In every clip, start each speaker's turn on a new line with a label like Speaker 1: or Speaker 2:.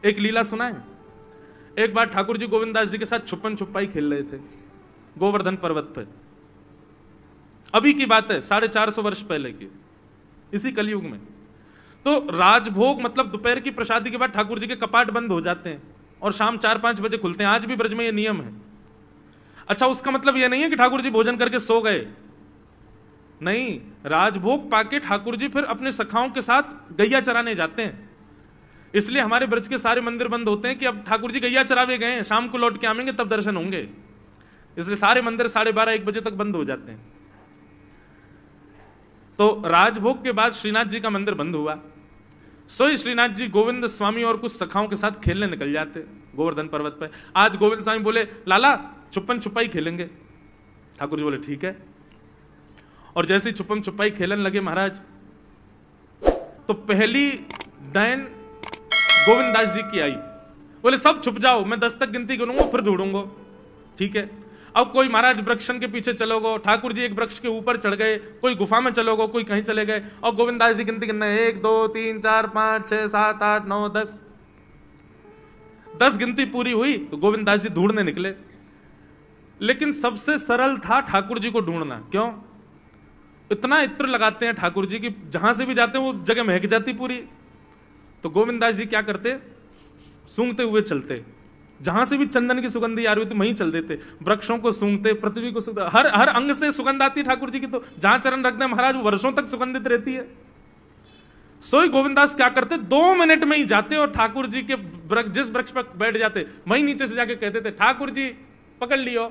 Speaker 1: एक लीला सुना है। एक बार ठाकुर जी गोविंददास जी के साथ छुपन छुपाई खेल रहे थे गोवर्धन पर्वत पर। अभी की बात है, 450 वर्ष पहले की, इसी कलयुग में। तो राजभोग मतलब दोपहर की प्रसादी के बाद ठाकुर जी के कपाट बंद हो जाते हैं और शाम 4-5 बजे खुलते हैं। आज भी ब्रज में ये नियम है। अच्छा, उसका मतलब ये नहीं है कि ठाकुर जी भोजन करके सो गए, नहीं। राजभोग पाके ठाकुर जी फिर अपने सखाओं के साथ गैया चराने जाते हैं। इसलिए हमारे ब्रज के सारे मंदिर बंद होते हैं कि अब ठाकुर जी गैया चरावे गए हैं, शाम को लौट के आएंगे तब दर्शन होंगे। इसलिए सारे मंदिर 12:30-1 बजे तक बंद हो जाते हैं। तो राजभोग के बाद श्रीनाथ जी का मंदिर बंद हुआ। सोई श्रीनाथ जी गोविंद स्वामी और कुछ सखाओं के साथ खेलने निकल जाते गोवर्धन पर्वत पर। आज गोविंद स्वामी बोले, लाला छुपन छुपाई खेलेंगे। ठाकुर जी बोले ठीक है। और जैसे ही छुपन छुपाई खेलने लगे महाराज, तो पहली डायन गोविंददास जी की आई। बोले सब छुप जाओ, मैं 10 तक गिनती गिनूंगा फिर ढूंढूंगा। ठीक है। अब कोई महाराज वृक्षन के पीछे चलोगो, ठाकुर जी एक वृक्ष के ऊपर चढ़ गए, कोई गुफा में चलोगो, कोई कहीं चले गए, और गोविंददास जी गिनती गिनना है 1 2 3 4 5 6 7 8 9 10। 10 गिनती पूरी हुई तो गोविंददास जी ढूंढने निकले। लेकिन सबसे सरल था ठाकुर जी को ढूंढना। क्यों? इतना इत्र लगाते हैं ठाकुर जी की जहां से भी जाते हैं वो जगह महक जाती पूरी। तो गोविंददास जी क्या करते, सूंघते हुए चलते। जहां से भी चंदन की सुगंधी आ रही होती वहीं चल देते। वृक्षों को सूंघते, पृथ्वी को सूंघते, हर अंग से सुगंध आती है ठाकुर जी की। तो जहां चरण रखते हैं महाराज वो वर्षों तक सुगंधित रहती है। सोई गोविंददास क्या करते, 2 मिनट में ही जाते और ठाकुर जी के जिस वृक्ष पर बैठ जाते वहीं नीचे से जाके कहते थे, ठाकुर जी पकड़ लियो।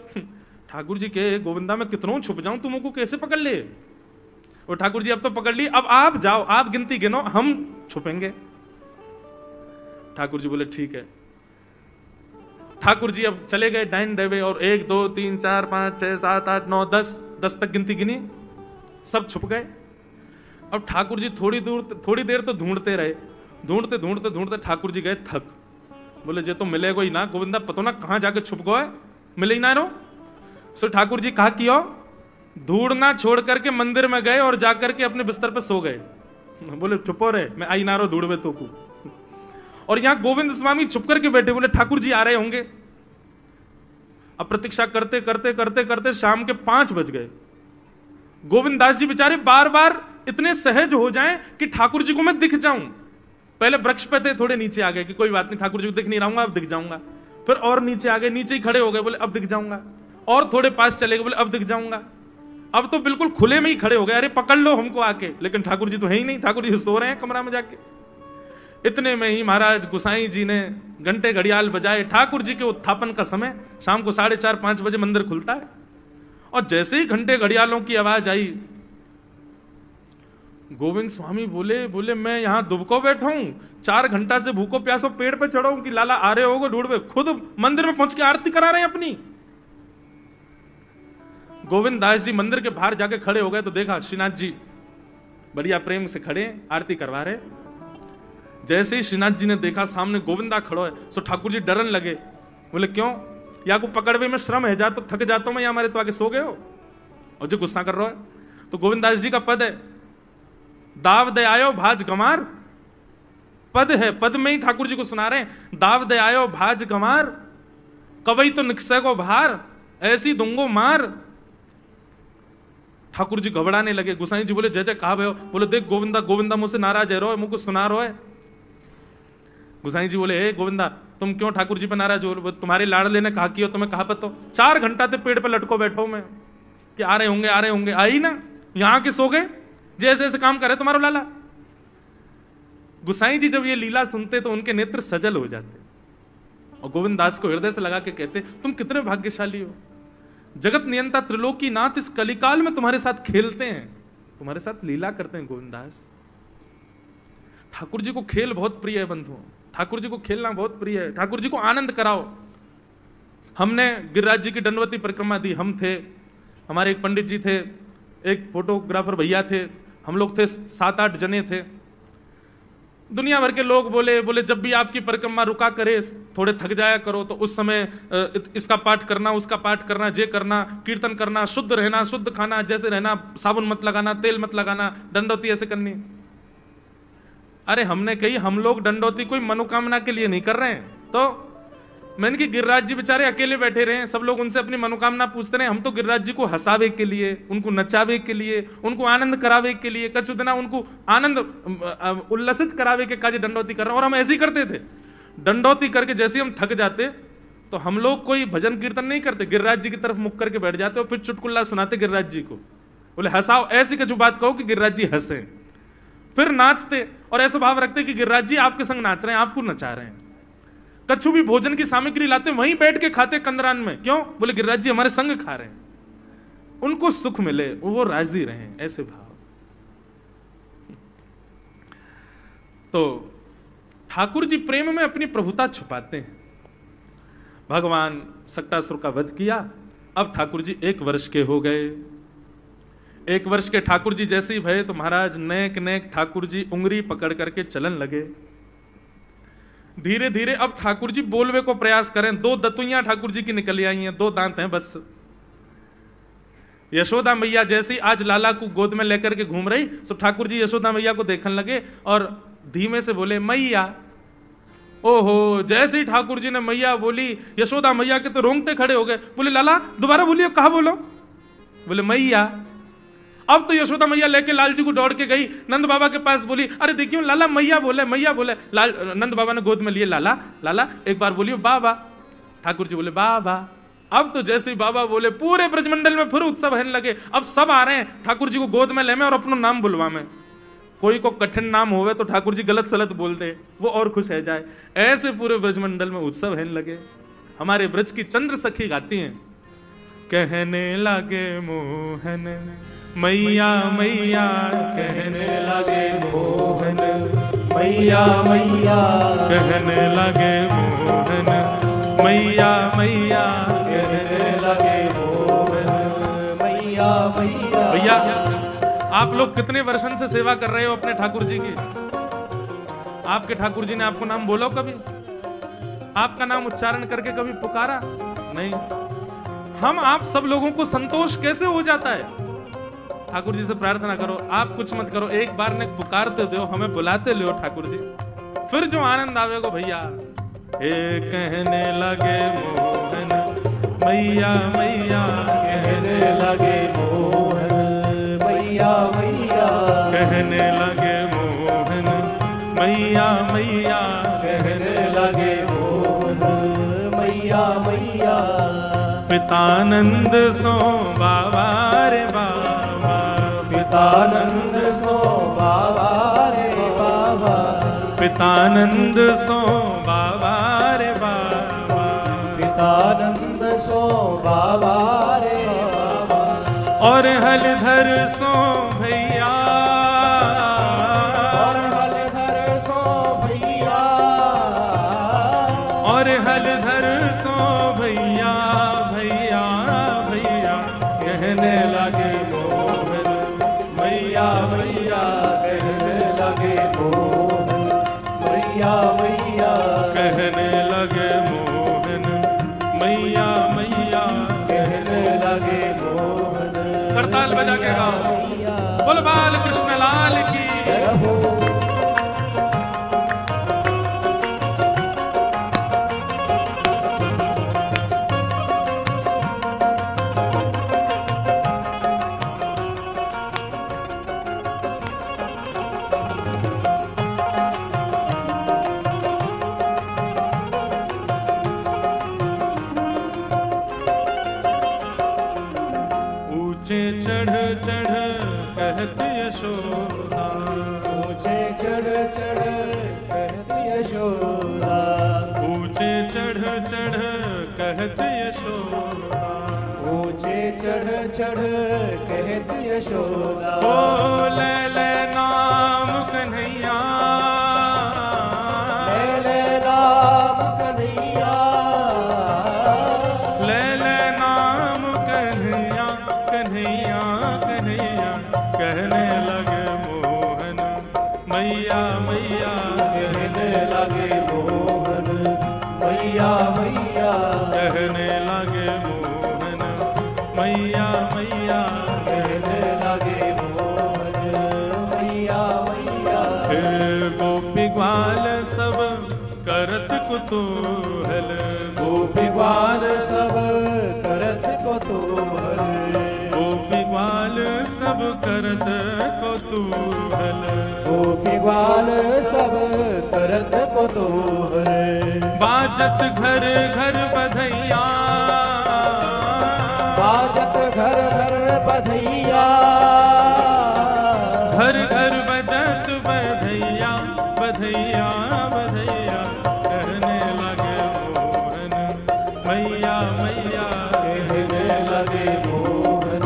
Speaker 1: ठाकुर जी के, गोविंदा मैं कितनों छुप जाऊं, तुमको कैसे पकड़ ले? और ठाकुर जी अब तो पकड़ ली, अब आप जाओ, आप गिनती गिनो, हम छुपेंगे। ठाकुर जी बोले ठीक है। ठाकुर जी अब चले गए डाइन देवे और 1 2 3 4 5 6 7 8 9 10 तक गिनती गिनी, सब छुप गए। अब ठाकुर जी थोड़ी देर तो ढूंढते रहे। ढूंढते ढूंढते ढूंढते ठाकुर जी गए थक। बोले जे तो मिलेगा ही ना, गोविंदा पतो ना कहां जाके छुप गए, मिले ही ना रो। सो ठाकुर जी कहा किया, ढूंढना छोड़ करके मंदिर में गए और जाकर के अपने बिस्तर पे सो गए। बोले चुपो रे, मैं आई ना रो ढूंढवे तो को। और यहां गोविंद स्वामी छुप करके बैठे, बोले ठाकुर जी आ रहे होंगे। अब प्रतीक्षा करते करते करते करते शाम के 5 बज गए। गोविंददास जी बेचारे बार बार इतने सहज हो जाएं कि ठाकुर जी को मैं दिख जाऊं। पहले वृक्ष पे थे, थोड़े नीचे आ गए कि कोई बात नहीं, ठाकुर जी को दिख नहीं रहा हूं, अब दिख जाऊंगा। फिर और नीचे आ गए, नीचे ही खड़े हो गए, बोले अब दिख जाऊंगा। और थोड़े पास चले गए, बोले अब दिख जाऊंगा। अब तो बिल्कुल खुले में ही खड़े हो गए, अरे पकड़ लो हमको आके। लेकिन ठाकुर जी तो है ही नहीं, ठाकुर जी सो रहे हैं कमरा में जाके। इतने में ही महाराज गुसाई जी ने घंटे घड़ियाल बजाए। ठाकुर जी के उत्थापन का समय शाम को 4:30-5 बजे मंदिर खुलता है। और जैसे ही घंटे घड़ियालों की आवाज आई, गोविंद स्वामी बोले मैं यहां दुबको बैठा हूं, 4 घंटा से भूखो प्यासो पेड़ पे चढ़ा हूं कि लाला आ रहे होगे ढूंढवे, खुद मंदिर में पहुंच के आरती करा रहे हैं अपनी। गोविंद दास जी मंदिर के बाहर जाके खड़े हो गए तो देखा श्रीनाथ जी बढ़िया प्रेम से खड़े आरती करवा रहे। जैसे ही श्रीनाथ जी ने देखा सामने गोविंदा खड़ो है, तो ठाकुर जी डरन लगे। बोले क्यों, या को पकड़वे में श्रम है, जा तो थक जाता हूं मैं, या हमारे तो आगे सो गए हो। और जो गुस्सा कर रहा है तो गोविंदास जी का पद है, दाव दे आयो भाज गमार, पद है, पद में ही ठाकुर जी को सुना रहे हैं। दाव दे आयो भाज गमार, कवई तो निकसे को भार, ऐसी दूंगो मार। ठाकुर जी घबराने लगे। गुसाई जी बोले जय जय कहा भयो। बोले देख गोविंदा, गोविंदा मुझसे नाराज है, रो मुझको सुना रो है। गुसाई जी बोले हे गोविंदा तुम क्यों ठाकुर जी पे नाराज हो, तुम्हारे लाडले ने कहा किया, तुम्हें कहा पतो। 4 घंटा ते पेड़ पे लटको बैठो मैं कि आ रहे होंगे, आई ना, यहां के सो गए, जैसे ऐसे काम करे तुम्हारा लाला। गुसाई जी जब ये लीला सुनते तो उनके नेत्र सजल हो जाते और गोविंद दास को हृदय से लगा के कहते तुम कितने भाग्यशाली हो, जगत नियंता त्रिलोकी नाथ इस कलिकाल में तुम्हारे साथ खेलते हैं, तुम्हारे साथ लीला करते हैं। गोविंद दास, ठाकुर जी को खेल बहुत प्रिय है बंधुओं, ठाकुर जी को खेलना बहुत प्रिय है। ठाकुर जी को आनंद कराओ। हमने गिरिराज जी की दंडवती परिक्रमा दी, हम थे, हमारे एक पंडित जी थे, एक फोटोग्राफर भैया थे, हम लोग थे 7-8 जने थे। दुनिया भर के लोग बोले जब भी आपकी परिक्रमा रुका करे, थोड़े थक जाया करो तो उस समय इसका पाठ करना, उसका पाठ करना, जे करना, कीर्तन करना, शुद्ध रहना, शुद्ध खाना, जैसे रहना, साबुन मत लगाना, तेल मत लगाना, दंडवती ऐसे करनी। अरे हमने कही हम लोग दंडौती कोई मनोकामना के लिए नहीं कर रहे हैं। तो मैंने कि गिरिराज जी बेचारे अकेले बैठे रहे, सब लोग उनसे अपनी मनोकामना पूछते रहे, हम तो गिरिराज जी को हंसावे के लिए, उनको नचावे के लिए, उनको आनंद करावे के लिए, कछुदना उनको आनंद उल्लसित करावे के काज दंडौती कर रहे हैं। और हम ऐसे ही करते थे, दंडौती करके जैसे हम थक जाते तो हम लोग कोई भजन कीर्तन नहीं करते, गिरिराज जी की तरफ मुख करके बैठ जाते और फिर चुटकुल्ला सुनाते गिरिराज जी को, बोले हंसाओ, ऐसी कछु बात कहो कि गिरिराज जी हंसे, फिर नाचते और ऐसा भाव रखते कि गिरिराज जी आपके संग नाच रहे हैं, आपको नचा रहे हैं। कछु भी भोजन की सामग्री लाते वहीं बैठ के खाते कंदरान में, क्यों? बोले गिरिराज जी हमारे संग खा रहे हैं, उनको सुख मिले, वो राजी रहे, ऐसे भाव। तो ठाकुर जी प्रेम में अपनी प्रभुता छुपाते हैं। भगवान सक्टासुर का वध किया, अब ठाकुर जी 1 वर्ष के हो गए। 1 वर्ष के ठाकुर जी जैसे ही भये तो महाराज नेक नेक ठाकुर जी उंगली पकड़ करके चलन लगे। धीरे धीरे अब ठाकुर जी बोलवे को प्रयास करें, 2 दतुइयां ठाकुर जी की निकल आई हैं, 2 दांत हैं बस। यशोदा मैया जैसे ही आज लाला को गोद में लेकर के घूम रही, सब ठाकुर जी यशोदा मैया को देखने लगे और धीमे से बोले मैया। ओहो, जैसे ही ठाकुर जी ने मैया बोली, यशोदा मैया के तो रोंगटे खड़े हो गए, बोले लाला दोबारा बोलिए, कहा बोलो? बोले मैया। अब तो यशोदा मैया लेके लाल जी को दौड़ के गई, नंद बाबा के पास बोली, अरे देखियो लाला मैया बोले, मैया बोले। लाल नंद बाबा ने गोद में लिए, लाला लाला एक बार बोलियो बाबा। ठाकुर जी बोले बाबा। अब तो जैसे ही बाबा बोले, पूरे ब्रजमंडल में फिर उत्सव होने लगे। अब सब आ रहे हैं ठाकुर जी को गोद में ले में और अपना नाम बुलवा में। कोई को कठिन नाम होवे तो ठाकुर जी गलत सलत बोल दे, वो और खुश है जाए। ऐसे पूरे ब्रजमंडल में उत्सव होने लगे। हमारे ब्रज की चंद्र सखी गाती हैं, कहने लगे मोहन मैया मैया, कहने लगे मोहन मैया मैया, कहने लगे मोहन मैया मैया, कहने लगे मोहन मैया मैया। भैया आप लोग कितने वर्षन से सेवा कर रहे हो अपने ठाकुर जी की? आपके ठाकुर जी ने आपको नाम बोला कभी? आपका नाम उच्चारण करके कभी पुकारा? नहीं। हम आप सब लोगों को संतोष कैसे हो जाता है? ठाकुर जी से प्रार्थना करो, आप कुछ मत करो, एक बार ने पुकारते दो, हमें बुलाते लो ठाकुर जी, फिर जो आनंद आवेगा भैया। हे कहने लगे मोहन मैया मैया, कहने लगे मोहन मैया मैया, कहने लगे मोहन मैया मैया, कहने लगे मोहन मैया मैया। पितानंद सो बाबा रे बाबा, पितानंद सो बाबा रे बाबा, पितानंद सो बाबा रे बाबा, पितानंद सो बाबा रे बाबा। और हलधर सो भैया, और हलधर सो भैया, और हलधर सो भैया भैया भैया, कहने लगे मोहन मैया मैया, कहने लगे मोहन मैया मैया, कहने लगे मोहन मैया मैया, कहने लगे मोहन। करताल बजा के गाओ, बोल बाल कृष्ण लाल की। ऊंचे चढ़ चढ़ कहती यशोदा, ऊंचे चढ़ चढ़ कहती यशोदा, ऊंचे चढ़ चढ़ कहती यशोदा, ऊंचे चढ़ चढ़ कहती यशोदा। ओ ले ले नाम कन्हैया, ले ले नाम कन्हैया, ले ले नाम कन्हैया कन्हैया कन्हैया, कहने लगे मोहन मैया मैया, कहने लगे मोहन मैया मैया, कहने लगे मोहन मैया मैया, कहने लगे मोहन मैया मैया। हे गोप करत कुतूहल,
Speaker 2: गोपी ग्वाल सब करत कुतूहल,
Speaker 1: गोपी ग्वाल सब करत कौतूहल,
Speaker 2: गोपी ग्वाल सब करत कुतूहल,
Speaker 1: बाजत घर घर बधैया,
Speaker 2: बाजत घर घर बधैया,
Speaker 1: घर घर बजत बधैया, बधैया बधैया, कहने लगे मोहन मैया मैया,
Speaker 2: कहने लगे मोहन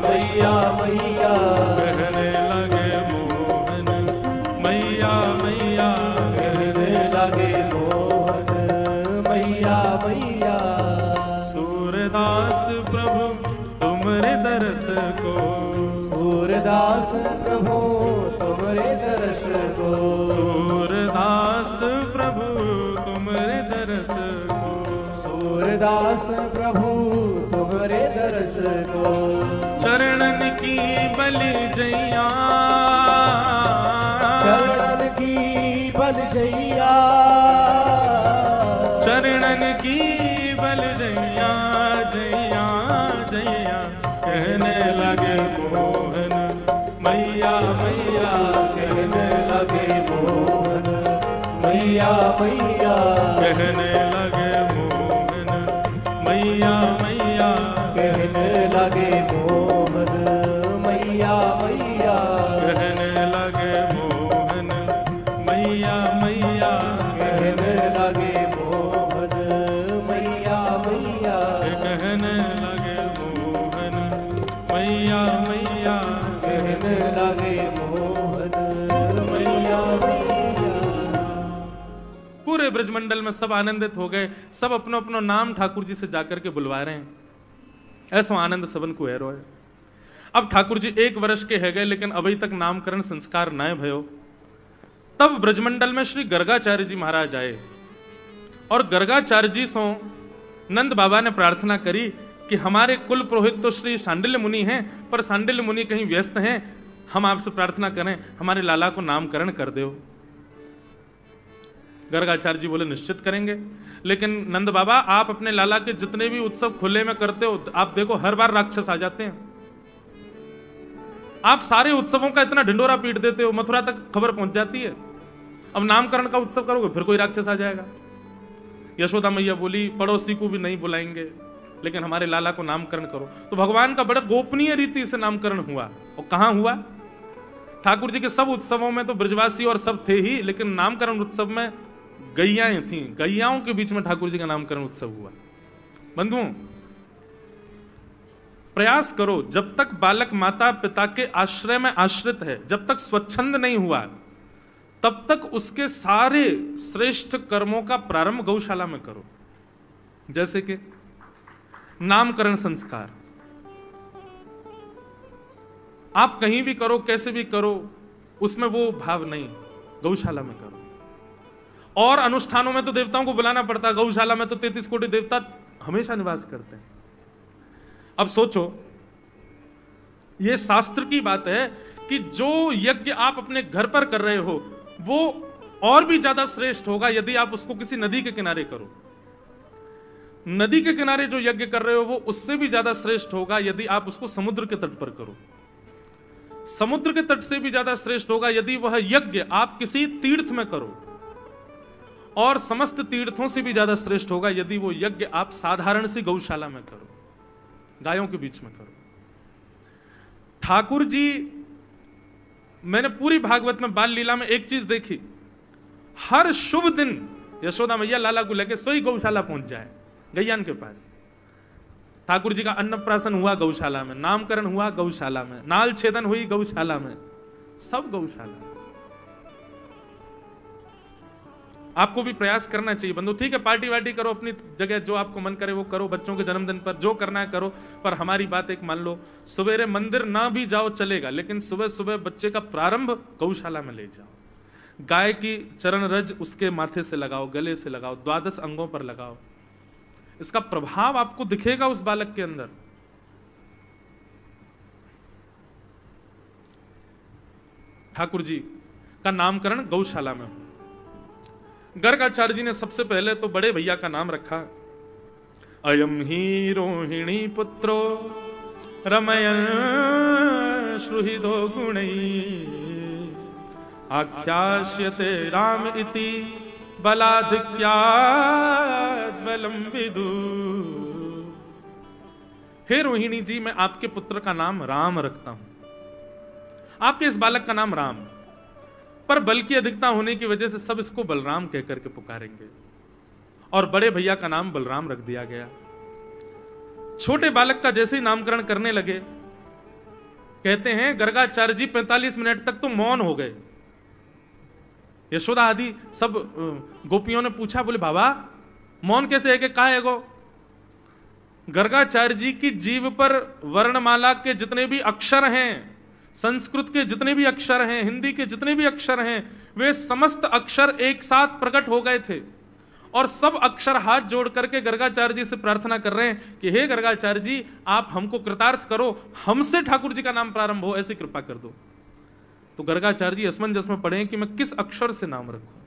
Speaker 2: मैया मैया,
Speaker 1: कहने लगे मोहन मैया मैया,
Speaker 2: कहने लगे मोहन मैया मैया।
Speaker 1: सूरदास प्रभु तुमरे दरस को,
Speaker 2: सूरदास प्रभु तुमरे दर्श को,
Speaker 1: सूरदास प्रभु तुमरे दरस को,
Speaker 2: सूरदास प्रभु तुमरे दर्श को,
Speaker 1: चरणन की बलि जैया,
Speaker 2: चरणन की बल जैया,
Speaker 1: चरणन की बल जैया, जैया जैया, कहने लगे मोहन मैया मैया,
Speaker 2: कहने लगे मोहन मैया मैया,
Speaker 1: कहने लगे मोहन मैया मैया,
Speaker 2: कहने लगे मोहन मैया मैया,
Speaker 1: कहने लगे मोहन मैया मैया,
Speaker 2: कहने लगे मोहन मैया मैया,
Speaker 1: कहने लगे मोहन मैया मैया,
Speaker 2: कहने लगे मोहन मैया मैया।
Speaker 1: पूरे ब्रजमंडल में सब आनंदित हो गए, सब अपनो अपनो नाम ठाकुर जी से जाकर के बुलवा रहे हैं। ऐसा आनंद सबन को है। अब ठाकुर जी 1 वर्ष के है गए, लेकिन अभी तक नामकरण संस्कार न भयो। तब ब्रजमंडल में श्री गर्गाचार्य जी महाराज आए और गर्गाचार्य जी सो नंद बाबा ने प्रार्थना करी कि हमारे कुल पुरोहित तो श्री सांडिल्य मुनि हैं, पर सांडिल्य मुनि कहीं व्यस्त हैं, हम आपसे प्रार्थना करें हमारे लाला को नामकरण कर दो। गर्गाचार्य जी बोले निश्चित करेंगे, लेकिन नंद बाबा आप अपने लाला के जितने भी उत्सव खुले में करते हो, आप देखो हर बार राक्षस आ जाते हैं। आप सारे उत्सवों का इतना ढिंडोरा पीट देते हो, मथुरा तक खबर पहुंच जाती है। अब नामकरण का उत्सव करोगे फिर कोई राक्षस आ जाएगा। यशोदा मैया बोली पड़ोसी को भी नहीं बुलाएंगे, लेकिन हमारे लाला को नामकरण करो। तो भगवान का बड़ा गोपनीय रीति से नामकरण हुआ। और कहां हुआ? ठाकुर जी के सब उत्सवों में तो ब्रजवासी और सब थे ही, लेकिन नामकरण उत्सव में गैयाएं थी, गैयाओं के बीच में ठाकुर जी का नामकरण उत्सव हुआ। बंधुओं, प्रयास करो, जब तक बालक माता पिता के आश्रय में आश्रित है, जब तक स्वच्छंद नहीं हुआ, तब तक उसके सारे श्रेष्ठ कर्मों का प्रारंभ गौशाला में करो। जैसे कि नामकरण संस्कार आप कहीं भी करो, कैसे भी करो, उसमें वो भाव नहीं, गौशाला में करो। और अनुष्ठानों में तो देवताओं को बुलाना पड़ता, गौशाला में तो 33 कोटि देवता हमेशा निवास करते हैं। अब सोचो, यह शास्त्र की बात है कि जो यज्ञ आप अपने घर पर कर रहे हो वो और भी ज्यादा श्रेष्ठ होगा यदि आप उसको किसी नदी के किनारे करो। नदी के किनारे जो यज्ञ कर रहे हो वो उससे भी ज्यादा श्रेष्ठ होगा यदि आप उसको समुद्र के तट पर करो। समुद्र के तट से भी ज्यादा श्रेष्ठ होगा यदि वह यज्ञ आप किसी तीर्थ में करो, और समस्त तीर्थों से भी ज्यादा श्रेष्ठ होगा यदि वो यज्ञ आप साधारण सी गौशाला में करो, गायों के बीच में करो। ठाकुर जी, मैंने पूरी भागवत में बाल लीला में एक चीज देखी, हर शुभ दिन यशोदा मैया लाला को लेकर सोई गौशाला पहुंच जाए, गैयान के पास। ठाकुर जी का अन्नप्राशन हुआ गौशाला में, नामकरण हुआ गौशाला में, नाल छेदन हुई गौशाला में, सब गौशाला। आपको भी प्रयास करना चाहिए बंधु। ठीक है, पार्टी वार्टी करो अपनी जगह, जो आपको मन करे वो करो, बच्चों के जन्मदिन पर जो करना है करो, पर हमारी बात एक मान लो, सवेरे मंदिर ना भी जाओ चलेगा, लेकिन सुबह सुबह बच्चे का प्रारंभ गौशाला में ले जाओ। गाय की चरण रज उसके माथे से लगाओ, गले से लगाओ, 12 अंगों पर लगाओ। इसका प्रभाव आपको दिखेगा उस बालक के अंदर। ठाकुर जी का नामकरण गौशाला में हो। गर्गाचार्य जी ने सबसे पहले तो बड़े भैया का नाम रखा, अयम ही रोहिणी पुत्रो रमयन श्रुहिदो गुणै आख्यास्यते राम इति बलाधिक्याद् बलं विदु। हे रोहिणी जी, मैं आपके पुत्र का नाम राम रखता हूं, आपके इस बालक का नाम राम, पर बल की अधिकता होने की वजह से सब इसको बलराम कहकर के पुकारेंगे, और बड़े भैया का नाम बलराम रख दिया गया। छोटे बालक का जैसे ही नामकरण करने लगे, कहते हैं गर्गाचार्य जी 45 मिनट तक तो मौन हो गए। यशोदा आदि सब गोपियों ने पूछा, बोले बाबा मौन कैसे है, कि कहा है गो? गर्गाचार्य जी की जीभ पर वर्णमाला के जितने भी अक्षर हैं, संस्कृत के जितने भी अक्षर हैं, हिंदी के जितने भी अक्षर हैं, वे समस्त अक्षर एक साथ प्रकट हो गए थे, और सब अक्षर हाथ जोड़ करके गर्गाचार्य जी से प्रार्थना कर रहे हैं कि हे गर्गाचार्य जी, आप हमको कृतार्थ करो, हमसे ठाकुर जी का नाम प्रारंभ हो, ऐसी कृपा कर दो। तो गर्गाचार्य जी असमंजस में पड़े कि मैं किस अक्षर से नाम रखूं।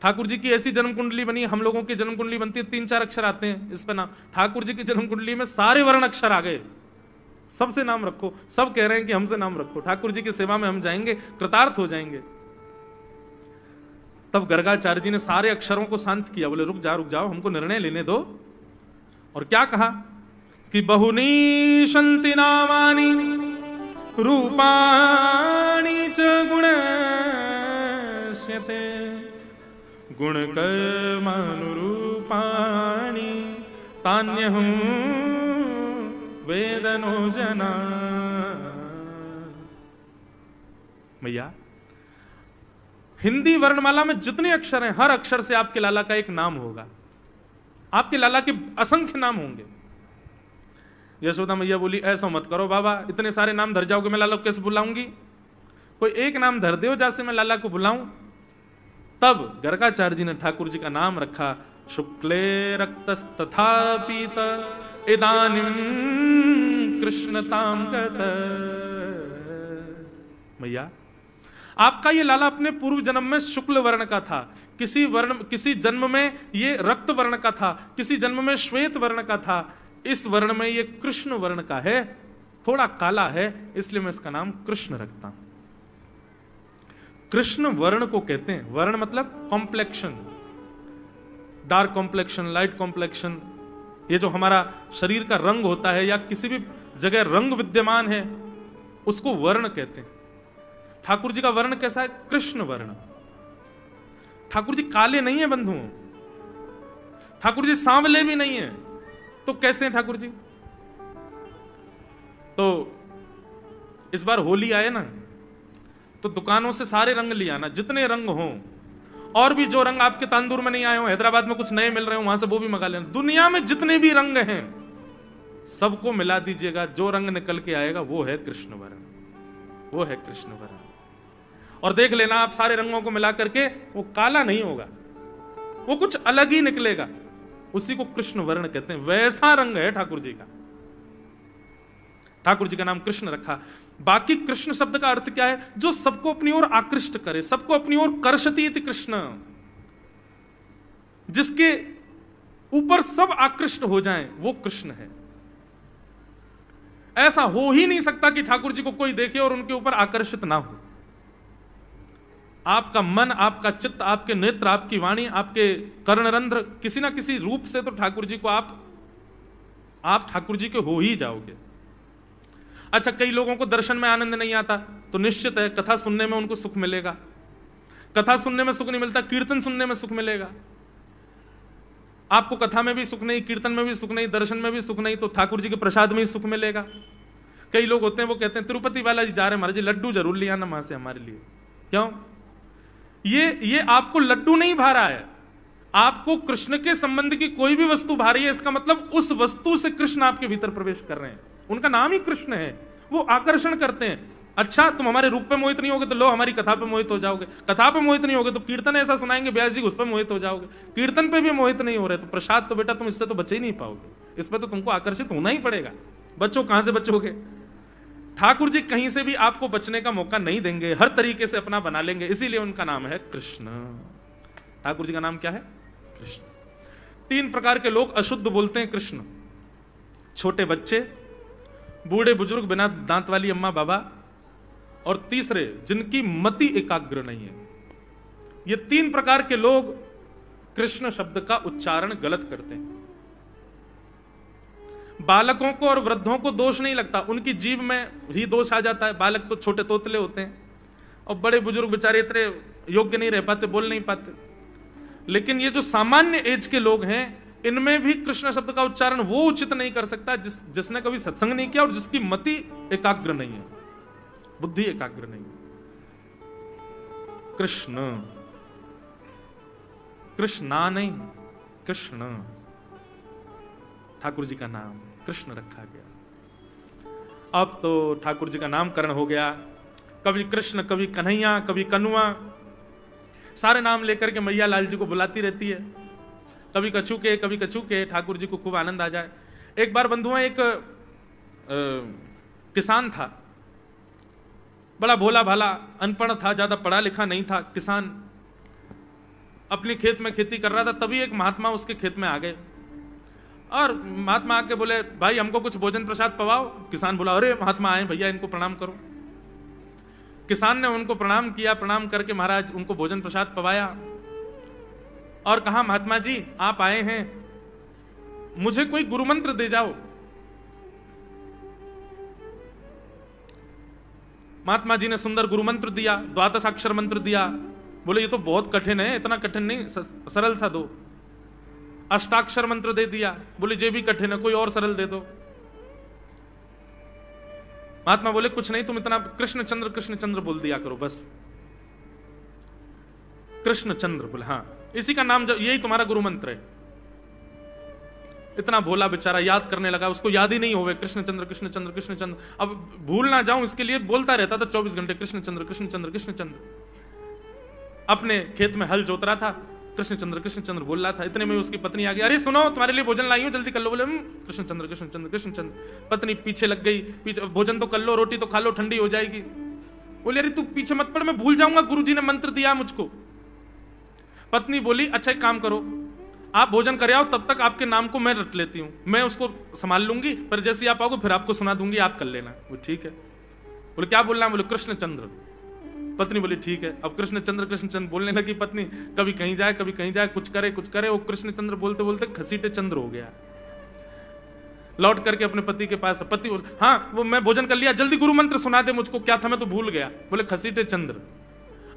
Speaker 1: ठाकुर जी की ऐसी जन्म कुंडली बनी, हम लोगों की जन्म कुंडली बनती है 3-4 अक्षर आते हैं इस पर नाम, ठाकुर जी की जन्म कुंडली में सारे वर्ण अक्षर आ गए, सबसे नाम रखो। सब कह रहे हैं कि हमसे नाम रखो, ठाकुर जी की सेवा में हम जाएंगे, कृतार्थ हो जाएंगे। तब गर्गाचार्य जी ने सारे अक्षरों को शांत किया, बोले रुक जाओ, हमको निर्णय लेने दो। और क्या कहा कि बहुनी शंति नामानि रूपाणि च गुणस्यते गुणकर्मानुरूपाणि तान्यहं वेदनो जना। भैया हिंदी वर्णमाला में जितने अक्षर हैं, हर अक्षर से आपके लाला का एक नाम होगा, आपके लाला के असंख्य नाम होंगे। यशोदा मैया बोली ऐसा मत करो बाबा, इतने सारे नाम धर जाओगे, मैं लाला को कैसे बुलाऊंगी? कोई एक नाम धर दो जैसे मैं लाला को बुलाऊं। तब गर्गाचार्य जी ने ठाकुर जी का नाम रखा, शुक्ले रक्तस्तथा पीत इदानीं कृष्णतां गत। मैया आपका ये लाला अपने पूर्व जन्म में शुक्ल वर्ण का था, किसी जन्म में ये रक्त वर्ण का था, किसी जन्म में श्वेत वर्ण का था, इस वर्ण में ये कृष्ण वर्ण का है, थोड़ा काला है, इसलिए मैं इसका नाम कृष्ण रखता हूं। कृष्ण वर्ण को कहते हैं, वर्ण मतलब complexion, dark complexion, light complexion. ये जो हमारा शरीर का रंग होता है या किसी भी जगह रंग विद्यमान है, उसको वर्ण कहते हैं। ठाकुर जी का वर्ण कैसा है? कृष्ण वर्ण। ठाकुर जी काले नहीं है बंधु, ठाकुर जी सांवले भी नहीं है, तो कैसे हैं ठाकुर जी? तो इस बार होली आए ना, तो दुकानों से सारे रंग ले आना, जितने रंग हों, और भी जो रंग आपके तांदूर में नहीं आए हो, हैदराबाद में कुछ नए मिल रहे हो, वहां से वो भी मंगा लेना। दुनिया में जितने भी रंग हैं सबको मिला दीजिएगा, जो रंग निकल के आएगा वो है कृष्ण वर्ण, वो है कृष्ण वर्ण। और देख लेना आप सारे रंगों को मिला करके, वो काला नहीं होगा, वो कुछ अलग ही निकलेगा, उसी को कृष्ण वर्ण कहते हैं। वैसा रंग है ठाकुर जी का। ठाकुर जी का नाम कृष्ण रखा। बाकी कृष्ण शब्द का अर्थ क्या है? जो सबको अपनी ओर आकृष्ट करे, सबको अपनी ओर कर्षति इति कृष्ण, जिसके ऊपर सब आकृष्ट हो जाएं, वो कृष्ण है। ऐसा हो ही नहीं सकता कि ठाकुर जी को कोई देखे और उनके ऊपर आकर्षित ना हो। आपका मन, आपका चित्त, आपके नेत्र, आपकी वाणी, आपके कर्णरंध्र, किसी ना किसी रूप से तो ठाकुर जी को आप ठाकुर जी के हो ही जाओगे। अच्छा, कई लोगों को दर्शन में आनंद नहीं आता, तो निश्चित है कथा सुनने में उनको सुख मिलेगा। कथा सुनने में सुख नहीं मिलता, कीर्तन सुनने में सुख मिलेगा। आपको कथा में भी सुख नहीं, कीर्तन में भी सुख नहीं, दर्शन में भी सुख नहीं, तो ठाकुर जी के प्रसाद में ही सुख मिलेगा। कई लोग होते हैं वो कहते हैं तिरुपति बालाजी जा रहे हैं महाराज जी, लड्डू जरूर ले आना वहां से हमारे लिए। क्यों? ये आपको लड्डू नहीं भा रहा है, आपको कृष्ण के संबंध की कोई भी वस्तु भा रही है, इसका मतलब उस वस्तु से कृष्ण आपके भीतर प्रवेश कर रहे हैं। उनका नाम ही कृष्ण है, वो आकर्षण करते हैं। अच्छा, तुम हमारे रूप पे मोहित नहीं होगे तो लो हमारी कथा पे मोहित हो जाओगे, कथा पे मोहित नहीं होगे तो कीर्तन ऐसा सुनाएंगे व्यास जी उस पर मोहित हो जाओगे, कीर्तन पे भी मोहित नहीं हो रहे तो प्रसाद तो बेटा तुम इससे तो बचे ही नहीं पाओगे, इस पर तो तुमको आकर्षित होना ही पड़ेगा। बच्चों, कहां से बचोगे? ठाकुर जी कहीं से भी आपको बचने का मौका नहीं देंगे, हर तरीके से अपना बना लेंगे, इसीलिए उनका नाम है कृष्ण। ठाकुर जी का नाम क्या है? कृष्ण। 3 प्रकार के लोग अशुद्ध बोलते हैं कृष्ण: छोटे बच्चे, बूढ़े बुजुर्ग बिना दांत वाली अम्मा बाबा, और तीसरे जिनकी मति एकाग्र नहीं है। ये 3 प्रकार के लोग कृष्ण शब्द का उच्चारण गलत करते हैं। बालकों को और वृद्धों को दोष नहीं लगता, उनकी जीभ में ही दोष आ जाता है। बालक तो छोटे तोतले होते हैं, और बड़े बुजुर्ग बेचारे इतने योग्य नहीं रह पाते, बोल नहीं पाते। लेकिन ये जो सामान्य एज के लोग हैं, इनमें भी कृष्ण शब्द का उच्चारण वो उचित नहीं कर सकता जिसने कभी सत्संग नहीं किया और जिसकी मति एकाग्र नहीं है, बुद्धि एकाग्र नहीं है। कृष्ण, कृष्णा नहीं, कृष्ण ठाकुर जी का नाम कृष्ण रखा गया। अब तो ठाकुर जी का नामकरण हो गया, कभी कृष्ण, कभी कन्हैया, कभी कनुआ, सारे नाम लेकर के मैया लाल जी को बुलाती रहती है। कभी कछू के, कभी कछू के, ठाकुर जी को खूब आनंद आ जाए। एक बार बंधुआ, एक किसान था, बड़ा भोला भाला, अनपढ़ था, ज्यादा पढ़ा लिखा नहीं था। किसान अपने खेत में खेती कर रहा था, तभी एक महात्मा उसके खेत में आ गए और महात्मा आके बोले, भाई हमको कुछ भोजन प्रसाद पवाओ। किसान बोला, अरे महात्मा आए भैया, इनको प्रणाम करो। किसान ने उनको प्रणाम किया, प्रणाम करके महाराज उनको भोजन प्रसाद पवाया और कहा, महात्मा जी आप आए हैं, मुझे कोई गुरु मंत्र दे जाओ। महात्मा जी ने सुंदर गुरु मंत्र दिया, 12 अक्षर मंत्र दिया। बोले ये तो बहुत कठिन है, इतना कठिन नहीं, सरल सा दो। अष्टाक्षर मंत्र दे दिया। बोले ये भी कठिन है, कोई और सरल दे दो। महात्मा बोले कुछ नहीं, तुम इतना कृष्ण चंद्र बोल दिया करो बस। कृष्ण चंद्र बोले, हाँ इसी का नाम, यही तुम्हारा गुरु मंत्र है। इतना भोला बेचारा याद करने लगा, उसको याद ही नहीं होवे कृष्ण चंद्र कृष्ण चंद्र कृष्ण चंद्र। अब भूल ना जाऊं इसके लिए बोलता रहता था 24 घंटे, कृष्ण चंद्र कृष्ण चंद्र कृष्ण चंद्र। अपने खेत में हल जोत रहा था, कृष्ण चंद्र बोल रहा था। इतने में उसकी पत्नी आ गई, अरे सुनो तुम्हारे लिए भोजन लाई हूं, जल्दी कर लो। बोले कृष्ण चंद्र कृष्ण चंद्र कृष्ण चंद्र। पत्नी पीछे लग गई, पीछे, भोजन तो कर लो, रोटी तो खा लो, ठंडी हो जाएगी। बोले अरे तू पीछे मत पड़, मैं भूल जाऊंगा, गुरुजी ने मंत्र दिया मुझको। पत्नी बोली, अच्छा एक काम करो, आप भोजन कर आओ, तब तक आपके नाम को मैं रट लेती हूँ, मैं उसको संभाल लूंगी, पर जैसे आप आओगे फिर आपको सुना दूंगी, आप कर लेना। वो ठीक है। बोले क्या बोलना है? बोले कृष्ण चंद्र। पत्नी बोली ठीक है। अब कृष्ण चंद्र बोलने लगी पत्नी, कभी कहीं जाए कभी कहीं जाए, कुछ करे। वो कृष्ण चंद्र बोलते बोलते घसीटे चंद्र हो गया। लौट करके अपने पति के पास, पति बोले हाँ वो मैं भोजन कर लिया, जल्दी गुरु मंत्र सुना दे मुझको, क्या था मैं तो भूल गया। बोले घसीटे चंद्र।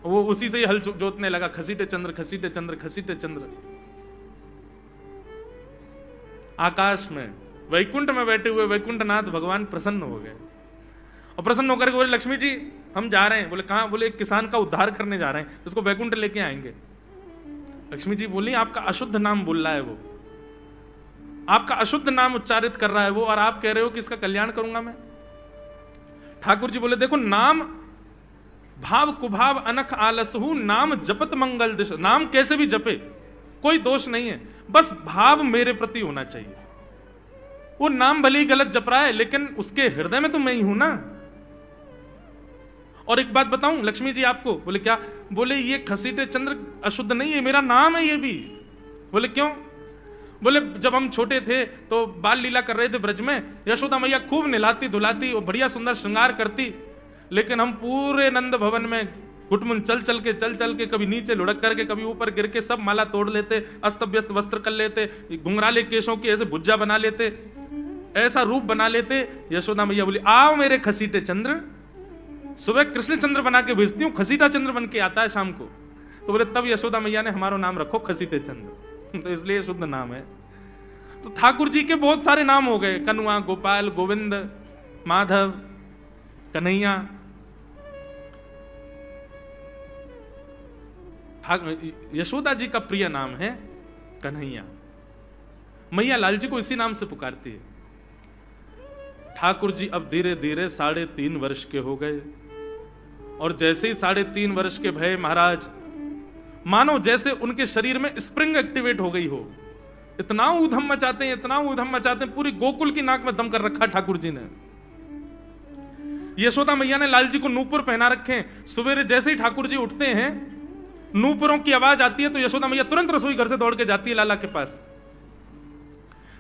Speaker 1: वो उसी से ही हल जोतने लगा, घसीटे चंद्र घसीटे चंद्र घसीटे चंद्र। आकाश में वैकुंठ में बैठे हुए वैकुंठनाथ भगवान प्रसन्न हो गए और प्रसन्न होकर के बोले, लक्ष्मी जी हम जा रहे हैं। बोले कहां? बोले एक किसान का उद्धार करने जा रहे हैं, उसको वैकुंठ लेके आएंगे। लक्ष्मी जी बोली, आपका अशुद्ध नाम बोल रहा है वो, आपका अशुद्ध नाम उच्चारित कर रहा है वो, और आप कह रहे हो कि इसका कल्याण करूंगा मैं। ठाकुर जी बोले, देखो नाम भाव कुभाव अनख आलसहु, नाम जपत मंगल दिश। नाम कैसे भी जपे कोई दोष नहीं है, बस भाव मेरे प्रति होना चाहिए। वो नाम भले ही गलत जप रहा है, लेकिन उसके हृदय में तो मैं ही हूं ना। और एक बात बताऊं लक्ष्मी जी आपको। बोले क्या? बोले ये घसीटे चंद्र अशुद्ध नहीं है, मेरा नाम है ये भी। बोले क्यों? बोले जब हम छोटे थे तो बाल लीला कर रहे थे ब्रज में, यशोदा मैया खूब नहलाती धुलाती और बढ़िया सुंदर श्रृंगार करती, लेकिन हम पूरे नंद भवन में घुटमुन चल चल के कभी नीचे लुढ़क करके कभी ऊपर गिर के सब माला तोड़ लेते, अस्त व्यस्त वस्त्र कर लेते, घुंघराले केशों की ऐसे भुज्जा बना लेते, ऐसा रूप बना लेते। यशोदा मैया बोली, आओ मेरे खसीटे चंद्र, सुबह कृष्ण चंद्र बना के भेजती हूँ, खसीटा चंद्र बन के आता है शाम को। तो बोले तब यशोदा मैया ने हमारा नाम रखो खसीटे चंद्र, तो इसलिए शुद्ध नाम है। तो ठाकुर जी के बहुत सारे नाम हो गए, कनुआ, गोपाल, गोविंद, माधव, कन्हैया। यशोदा जी का प्रिय नाम है कन्हैया। मैया लाल जी को इसी नाम से पुकारती है। ठाकुर जी अब धीरे धीरे 3.5 वर्ष के हो गए, और जैसे ही 3.5 वर्ष के भय महाराज, मानो जैसे उनके शरीर में स्प्रिंग एक्टिवेट हो गई हो। इतना ऊधम मचाते हैं, इतना ऊधम मचाते हैं, पूरी गोकुल की नाक में दम कर रखा ठाकुर जी ने। यशोदा मैया ने लाल जी को नूपुर पहना रखे हैं। सवेरे जैसे ही ठाकुर जी उठते हैं, नूपुरों की आवाज आती है तो यशोदा मैया तुरंत रसोई घर से दौड़ के जाती है लाला के पास।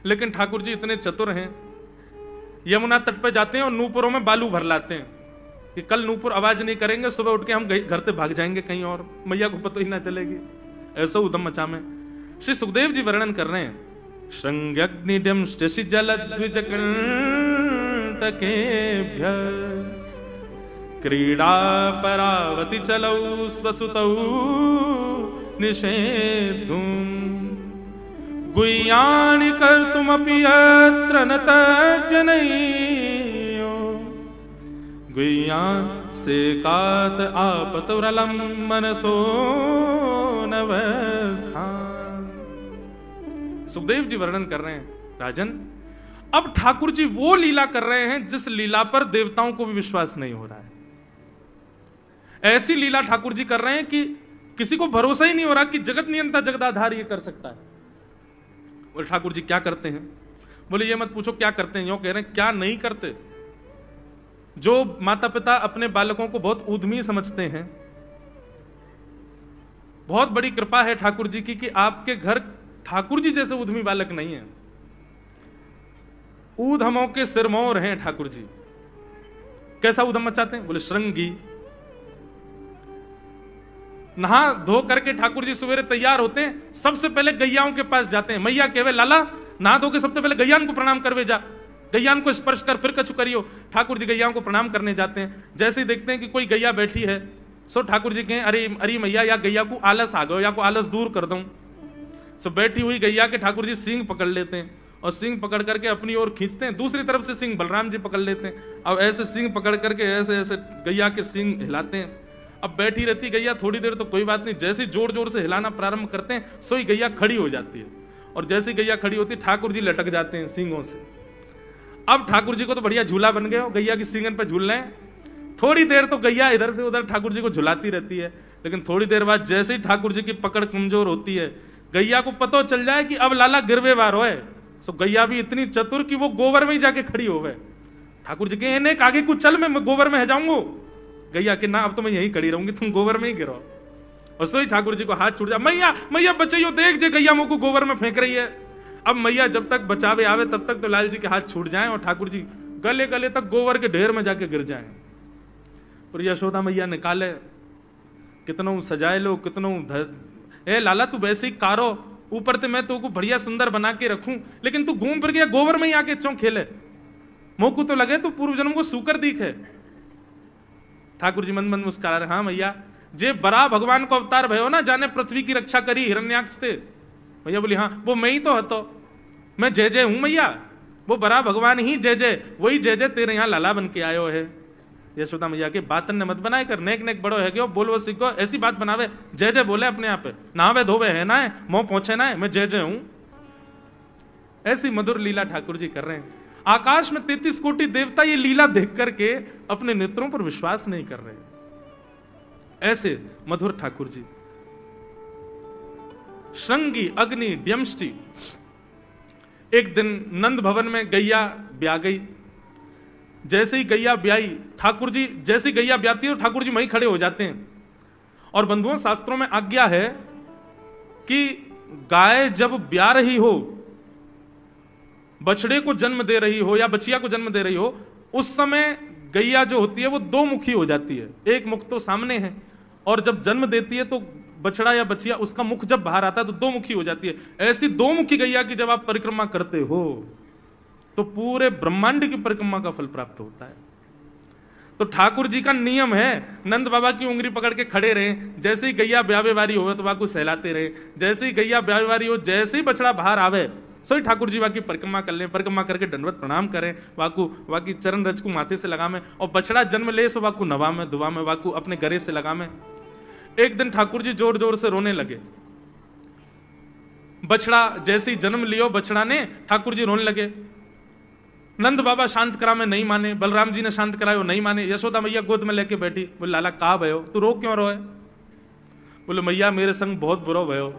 Speaker 1: लेकिन ठाकुर जी इतने चतुर हैं, यमुना तट पर जाते हैं और नूपुरों में बालू भर लाते हैं कि कल नूपुर आवाज नहीं करेंगे, सुबह उठ के हम घर से भाग जाएंगे कहीं और, मैया को पता ही ना चलेगी। ऐसा उदम मचा में श्री सुखदेव जी वर्णन कर रहे हैं, श्रृंग्यग्निडम शशि जल द्विजकंटकेभ्य क्रीडा परावति चलौ स्वसुतौ निषेधुम गुह्यानि कर्तुमपि यत्र न तज्जनयो गुह्यान् सेकात आपतुरलं मनसो नवस्थान। सुखदेव जी वर्णन कर रहे हैं, राजन अब ठाकुर जी वो लीला कर रहे हैं जिस लीला पर देवताओं को भी विश्वास नहीं हो रहा है। ऐसी लीला ठाकुर जी कर रहे हैं कि किसी को भरोसा ही नहीं हो रहा कि जगत नियंता जगदाधार ये कर सकता है। बोले ठाकुर जी क्या करते हैं? बोले ये मत पूछो क्या करते हैं, यूं कह रहे हैं क्या नहीं करते। जो माता पिता अपने बालकों को बहुत उद्यमी समझते हैं, बहुत बड़ी कृपा है ठाकुर जी की कि आपके घर ठाकुर जी जैसे उद्यमी बालक नहीं है। ऊधमों के सिरमौर हैं ठाकुर जी। कैसा उधम मचाते हैं? बोले श्रृंगी। नहा धो करके ठाकुर जी सवेरे तैयार होते हैं, सबसे पहले गैयाओं के पास जाते हैं। मैया कहवे लाला नहा धो के सबसे पहले गैयान को प्रणाम करवे जा, गैयान को स्पर्श कर फिर कछु करियो। ठाकुर जी गैयाओं को प्रणाम करने जाते हैं। जैसे ही देखते हैं कि कोई गैया बैठी है, सो ठाकुर जी कहें अरे अरे मैया या गैया को आलस आ गयो, या को आलस दूर कर दूं। सो बैठी हुई गैया के ठाकुर जी सींग पकड़ लेते हैं और सींग पकड़ करके अपनी ओर खींचते हैं। दूसरी तरफ से सींग बलराम जी पकड़ लेते हैं। अब ऐसे सींग पकड़ करके ऐसे ऐसे गैया के सींग हिलाते हैं। अब बैठी रहती गैया थोड़ी देर तो कोई बात नहीं, जैसे जोर जोर से हिलाना प्रारंभ करते हैं सोई गैया खड़ी हो जाती है। और जैसी गैया खड़ी होती है ठाकुर जी लटक जाते हैं सींगों से। अब ठाकुर जी को तो बढ़िया झूला बन गया, गैया की सींगन पर झूल रहे हैं। थोड़ी देर तो गैया इधर से उधर ठाकुर जी को झुलाती रहती है, लेकिन थोड़ी देर बाद जैसे ही ठाकुर जी की पकड़ कमजोर होती है, गैया को पता चल जाए कि अब लाला गिरवे वार होए, तो गैया भी इतनी चतुर कि वो गोबर में ही जाके खड़ी हो गए। ठाकुर जी कहे आगे कुछ चल, मैं गोबर में जाऊंगा। गैया कि ना अब तो मैं यहीं खड़ी रहूंगी, तुम गोबर में ही गिरो। और सोई ठाकुर जी को हाथ छूट जा, मैया मैया बचाइयो, देख जे गैया मुझको गोबर में फेंक रही है। अब मैया जब तक बचावे आवे तब तक तो लाल जी के हाथ छूट जाएं और ठाकुर जी गले गले तक गोबर के ढेर में जाके गिर जाएं। और यशोदा मैया निकाले, कितनों सजाए लो, कितनों ए लाला तू वैसे ही कारो, ऊपर से मैं तो को बढ़िया सुंदर बना के रखूं, लेकिन तू घूम फिर गया गोबर में ही आके चौं खेले। मोकू तो लगे तू पूर्व जन्म को सूकर दिखे। ठाकुर जी मंद मंद मुस्कुरा रहे, हाँ मैया जे बरा भगवान को अवतार भयो ना, जाने पृथ्वी की रक्षा करी हिरण्याक्ष से। मैया बोली हाँ वो मैं ही तो हतो, मैं जय जय हूं मैया, वो बरा भगवान ही जय जय, वही जय जय तेरे यहाँ लाला बन के आयो है। यशोदा मैया के बातन ने मत बनाए कर, नेक नेक बड़ो है क्यों बोल वो सीखो, ऐसी बात बनावे, जय जय बोले अपने आप पे, नहावे धोवे है ना, मोह पहुंचे ना, मैं जय जय हूं। ऐसी मधुर लीला ठाकुर जी कर रहे हैं। आकाश में 33 कोटि देवता ये लीला देख करके अपने नेत्रों पर विश्वास नहीं कर रहे। ऐसे मधुर ठाकुर जी। श्रृंगी अग्नि ड्यमष्टि। एक दिन नंद भवन में गैया ब्याह गई। जैसे ही गैया ब्याई, ठाकुर जी जैसी गैया ब्याती है ठाकुर जी वहीं खड़े हो जाते हैं। और बंधुओं शास्त्रों में आज्ञा है कि गाय जब ब्याह रही हो, बछड़े को जन्म दे रही हो या बछिया को जन्म दे रही हो, उस समय गैया जो होती है वो दो मुखी हो जाती है। एक मुख तो सामने है, और जब जन्म देती है तो बछड़ा या बछिया उसका मुख जब बाहर आता है तो दो मुखी हो जाती है। ऐसी दो मुखी गैया की जब आप परिक्रमा करते हो तो पूरे ब्रह्मांड की परिक्रमा का फल प्राप्त होता है। तो ठाकुर जी का नियम है, नंद बाबा की उंगली पकड़ के खड़े रहे, जैसे ही गैया ब्यावेवारी हो तो वाकू सहलाते रहे, जैसे ही गैया ब्यावेवारी हो, जैसे ही बछड़ा बाहर आवे सही ठाकुर जी वाकी परिक्रमा कर लें, परिक्रमा करके दंडवत प्रणाम करें, वाकी चरण रज को माथे से लगा में, और बछड़ा जन्म ले सो वाकू नवा में दुआ में, वाकू अपने गरे से लगा में। एक दिन ठाकुर जी जोर जोर से रोने लगे। बछड़ा जैसे ही जन्म लियो बछड़ा ने, ठाकुर जी रोने लगे। नंद बाबा शांत करा में नहीं माने, बलराम जी ने शांत करायो नहीं माने। यशोदा मैया गोद में लेके बैठी, बोले लाला कहा भयो, तू रो क्यों रोए? बोले मैया मेरे संग बहुत बुरा भयो।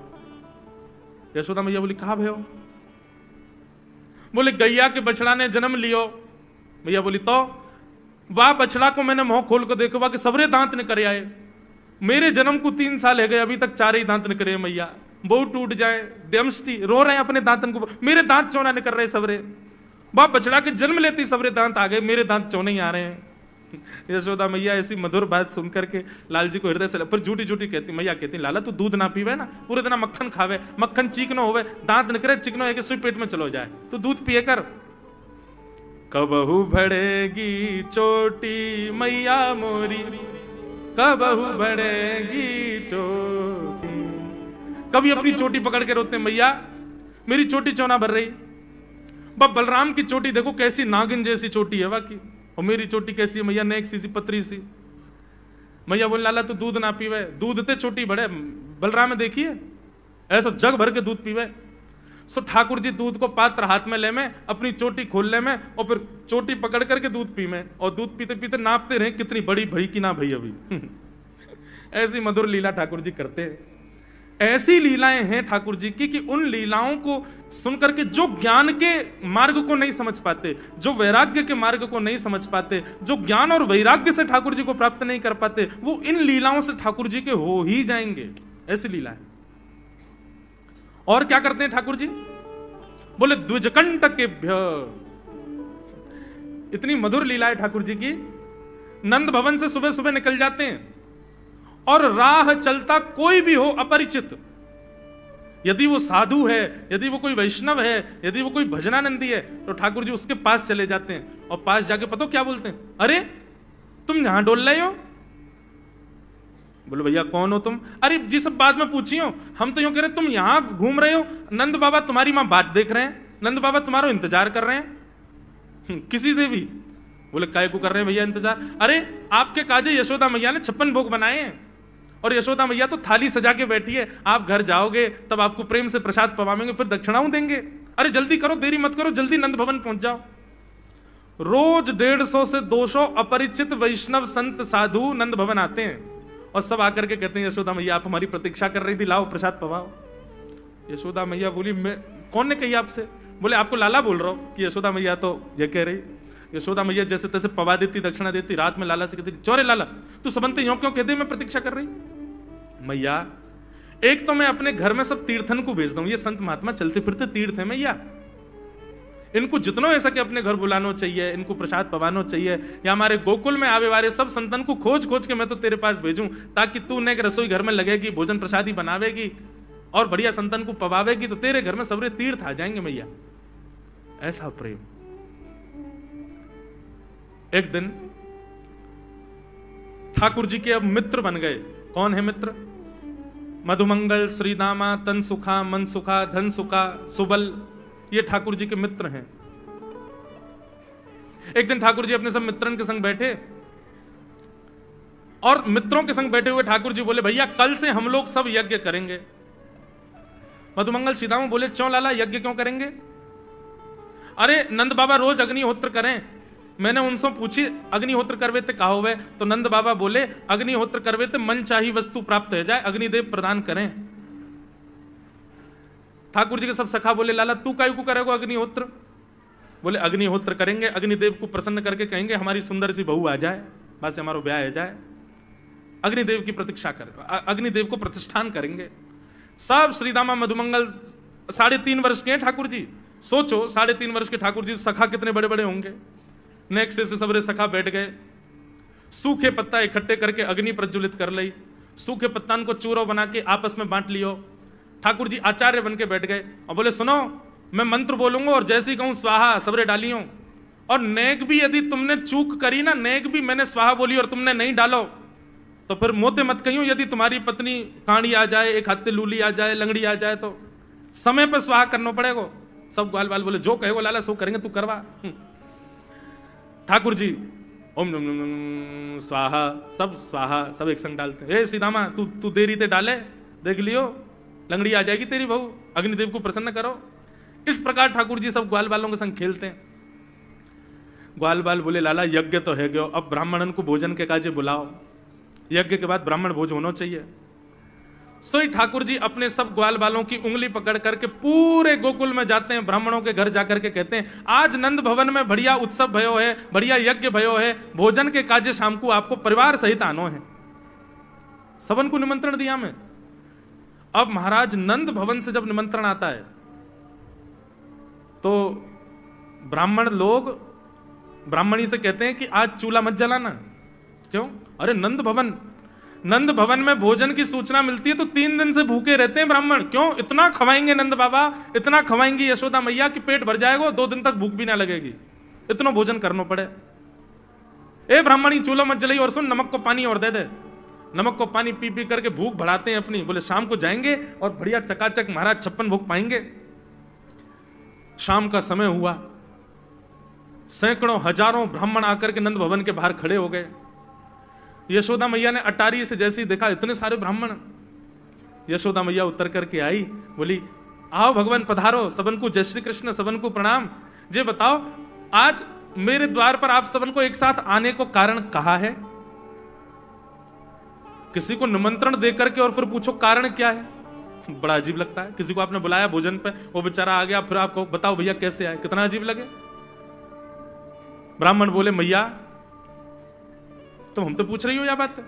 Speaker 1: यशोदा मैया बोली कहा भयो? बोले गैया के बछड़ा ने जन्म लियो। मैया बोली तो वाह बछड़ा को मैंने मुंह खोल कर देखो, वाह के सबरे दांत ने करे आए। मेरे जन्म को 3 साल है गए, अभी तक 4 ही दांत निकले मैया, बहुत टूट जाए, दमष्टी रो रहे हैं अपने दांतन को, मेरे दांत चौना निकल रहे सबरे, बाप बछड़ा के जन्म लेती सबरे दांत आ गए, मेरे दांत चौने ही आ रहे हैं। यशोदा मैया ऐसी मधुर बात सुनकर के लाल जी को हृदय से, पर झूठी झूठी कहती मैया कहती लाला तू दूध ना पीवे ना, पूरे दिन मक्खन खावे, मक्खन चीकनो होवे, दांत निकले चिकनो है कि सुई पेट में चलो जाए, तो दूध पिए कर। कबहू बढ़ेगी चोटी मैया मोरी, कबहू बढ़ेगी चोटी, कभी अपनी चोटी पकड़ के रोते मैया मेरी चोटी चौना भर रही। बाप बलराम की चोटी देखो कैसी नागिन जैसी चोटी है वाकई, और मेरी चोटी कैसी है मैया, नेक सी पतरी सी। मैया बोले लाला तू दूध ना पीवे, दूध ते चोटी बढ़े, बलराम में देखिए ऐसा जग भर के दूध पीवे। सो ठाकुर जी दूध को पात्र हाथ में ले में, अपनी चोटी खोल ले में, और फिर चोटी पकड़ करके दूध पी में, और दूध पीते पीते नापते रहे कितनी बड़ी भई कि ना भई अभी। ऐसी मधुर लीला ठाकुर जी करते हैं। ऐसी लीलाएं हैं ठाकुर जी की कि उन लीलाओं को सुनकर के जो ज्ञान के मार्ग को नहीं समझ पाते, जो वैराग्य के मार्ग को नहीं समझ पाते, जो ज्ञान और वैराग्य से ठाकुर जी को प्राप्त नहीं कर पाते, वो इन लीलाओं से ठाकुर जी के हो ही जाएंगे। ऐसी लीलाएं। और क्या करते हैं ठाकुर जी? बोले द्विजकंटकेभ्य, इतनी मधुर लीला है ठाकुर जी की। नंद भवन से सुबह सुबह निकल जाते हैं, और राह चलता कोई भी हो अपरिचित, यदि वो साधु है, यदि वो कोई वैष्णव है, यदि वो कोई भजनानंदी है, तो ठाकुर जी उसके पास चले जाते हैं, और पास जाके पता क्या बोलते हैं? अरे तुम यहां डोल रहे हो? बोलो भैया कौन हो तुम? अरे जी सब बाद में पूछियो, हम तो यूं कह रहे तुम यहां घूम रहे हो, नंद बाबा तुम्हारी मां बात देख रहे हैं, नंद बाबा तुम्हारा इंतजार कर रहे हैं। किसी से भी? बोले काय को कर रहे हैं भैया इंतजार? अरे आपके काजे यशोदा मैया ने 56 भोग बनाए हैं, और यशोदा मैया तो थाली सजा के बैठी है, आप घर जाओगे तब आपको प्रेम से प्रसाद पवाएंगे, फिर दक्षिणाओं देंगे। अरे जल्दी करो, देरी मत करो, जल्दी नंद भवन पहुंच जाओ। रोज 150 से 200 अपरिचित वैष्णव संत साधु नंद भवन आते हैं, और सब आकर के कहते हैं यशोदा मैया आप हमारी प्रतीक्षा कर रही थी, लाओ प्रसाद पवाओ। यशोदा मैया बोली मैं कौन ने कही आपसे? बोले आपको लाला बोल रहा हूं कि यशोदा मैया तो ये कह रही। यशोदा मैया जैसे तैसे पवा देती, दक्षिणा देती, रात में लाला से कहती चोरे लाला तू सबंते यूं क्यों कहते मैं प्रतीक्षा कर रही? मैया एक तो मैं अपने घर में सब तीर्थन को भेज दूं, ये संत महात्मा चलते फिरते तीर्थ है मैया, इनको जितना हो सके अपने घर बुलाना चाहिए, इनको प्रसाद पवाना चाहिए, या हमारे गोकुल में आवे वाले सब संतन को खोज खोज के मैं तो तेरे पास भेजूं, ताकि तू ने रसोई घर में लगेगी, भोजन प्रसादी बनावेगी और बढ़िया संतन को पवावेगी, तो तेरे घर में सबरे तीर्थ आ जाएंगे मैया। ऐसा प्रेम। एक दिन ठाकुर जी के अब मित्र बन गए। कौन है मित्र? मधुमंगल, श्रीदामा, तन सुखा, मन सुखा, धन सुखा, सुबल, ये ठाकुर जी के मित्र हैं। एक दिन ठाकुर जी अपने सब मित्रन के संग बैठे, और मित्रों के संग बैठे हुए ठाकुर जी बोले भैया कल से हम लोग सब यज्ञ करेंगे। मधुमंगल, श्रीदामा बोले क्यों लाला यज्ञ क्यों करेंगे? अरे नंद बाबा रोज अग्निहोत्र करें, मैंने उनसे पूछी अग्निहोत्र करवे ते कहा हुए, तो नंद बाबा बोले अग्निहोत्र करवे ते मन चाही वस्तु प्राप्त हो जाए, अग्निदेव प्रदान करें। ठाकुर जी के सब सखा बोले लाला तू काहे को करेगा अग्निहोत्र? बोले अग्निहोत्र करेंगे, अग्निदेव को प्रसन्न करके कहेंगे हमारी सुंदर सी बहू आ जाए, बस हमारा ब्याह हो जाए। अग्निदेव की प्रतीक्षा करें, अग्निदेव को प्रतिष्ठान करेंगे। सब श्रीदामा मधुमंगल 3.5 वर्ष के हैं ठाकुर जी। सोचो 3.5 वर्ष के ठाकुर जी, सखा कितने बड़े बड़े होंगे। नेक्स्ट से सबरे सखा बैठ गए, सूखे पत्ता इकट्ठे करके अग्नि प्रज्वलित कर ली, सूखे पत्तान को चूरो बना के आपस में बांट लियो। ठाकुर जी आचार्य बन के बैठ गए और बोले सुनो मैं मंत्र बोलूंगा और जैसे ही कहूं स्वाहा सबरे डालियो, और नेक भी यदि तुमने चूक करी ना, नेक भी मैंने स्वाहा बोली और तुमने नहीं डालो तो फिर मोते मत कहियो, यदि तुम्हारी पत्नी कांडी आ जाए, एक हाथे लूली आ जाए, लंगड़ी आ जाए तो समय पर स्वाहा करना पड़ेगा। सब ग्वाल बाल बोले जो कहेगो लाला सो करेंगे, तू करवा। ठाकुर जी ओम नम नम स्वाहा, सब स्वाहा सब एक संग डालते हैं। सीधामा तू देरी ते डाले, देख लियो लंगड़ी आ जाएगी तेरी बहू, अग्निदेव को प्रसन्न करो। इस प्रकार ठाकुर जी सब ग्वाल बालों के संग खेलते हैं। ग्वाल बाल बोले लाला यज्ञ तो है गयो, अब ब्राह्मणन को भोजन के काजे बुलाओ, यज्ञ के बाद ब्राह्मण भोज होना चाहिए। सोई ठाकुर जी अपने सब ग्वाल बालों की उंगली पकड़ करके पूरे गोकुल में जाते हैं, ब्राह्मणों के घर जाकर के कहते हैं आज नंद भवन में बढ़िया उत्सव भयो है, बढ़िया यज्ञ भयो है, भोजन के काजे शाम को आपको परिवार सहित आनो है। सबन को निमंत्रण दिया मैं। अब महाराज नंद भवन से जब निमंत्रण आता है तो ब्राह्मण लोग ब्राह्मणी से कहते हैं कि आज चूल्हा मत जलाना। क्यों? अरे नंद भवन में भोजन की सूचना मिलती है तो 3 दिन से भूखे रहते हैं ब्राह्मण। क्यों? इतना खवाएंगे नंद बाबा, इतना खवाएंगी यशोदा मैया कि पेट भर जाएगा, 2 दिन तक भूख भी ना लगेगी, इतना भोजन करना पड़े। ए ब्राह्मणी चूल्हा मत जलाई, और सुन नमक को पानी और दे दे। नमक को पानी पी पी करके भूख बढ़ाते हैं अपनी। बोले शाम को जाएंगे और बढ़िया चकाचक महाराज 56 भोग पाएंगे। शाम का समय हुआ, सैकड़ों हजारों ब्राह्मण आकर के नंद भवन के बाहर खड़े हो गए। यशोदा मैया ने अटारी से जैसे ही देखा इतने सारे ब्राह्मण, यशोदा मैया उतर करके आई, बोली आओ भगवान पधारो, सबन को जय श्री कृष्ण, सबन को प्रणाम। जे बताओ आज मेरे द्वार पर आप सबन को एक साथ आने को कारण कहा है? किसी को निमंत्रण देकर के और फिर पूछो कारण क्या है, बड़ा अजीब लगता है। किसी को आपने बुलाया भोजन पे, वो बेचारा आ गया, फिर आपको बताओ भैया कैसे आए, कितना अजीब लगे। ब्राह्मण बोले मैया तुम हम तो पूछ रही हो या बात है?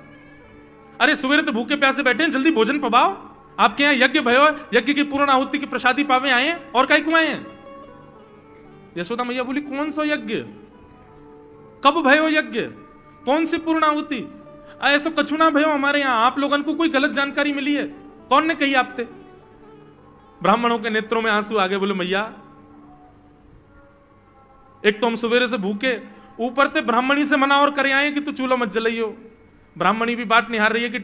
Speaker 1: अरे सवेरे तो भूखे प्यासे बैठे हैं, जल्दी भोजन पवाओ। आपके यहाँ यज्ञ भयो, यज्ञ की पूर्ण आहुति की प्रसादी पावे आए हैं, और काहे को आए हैं? यशोदा मैया बोली कौन सा यज्ञ, कब भयो यज्ञ, कौन सी पूर्ण आहुति? ऐसा कछु ना भयो हमारे यहाँ, आप लोगों को कोई गलत जानकारी मिली है, कौन ने कही आपते? ब्राह्मणों के नेत्रों में आंसू आ गए। बोले मैया एक तो हम सवेरे से भूखे, ऊपर से ब्राह्मणी से मना और करे आए कि तू चूल्हा मत जलाइयो। ब्राह्मणी भी बात निहार रही है कि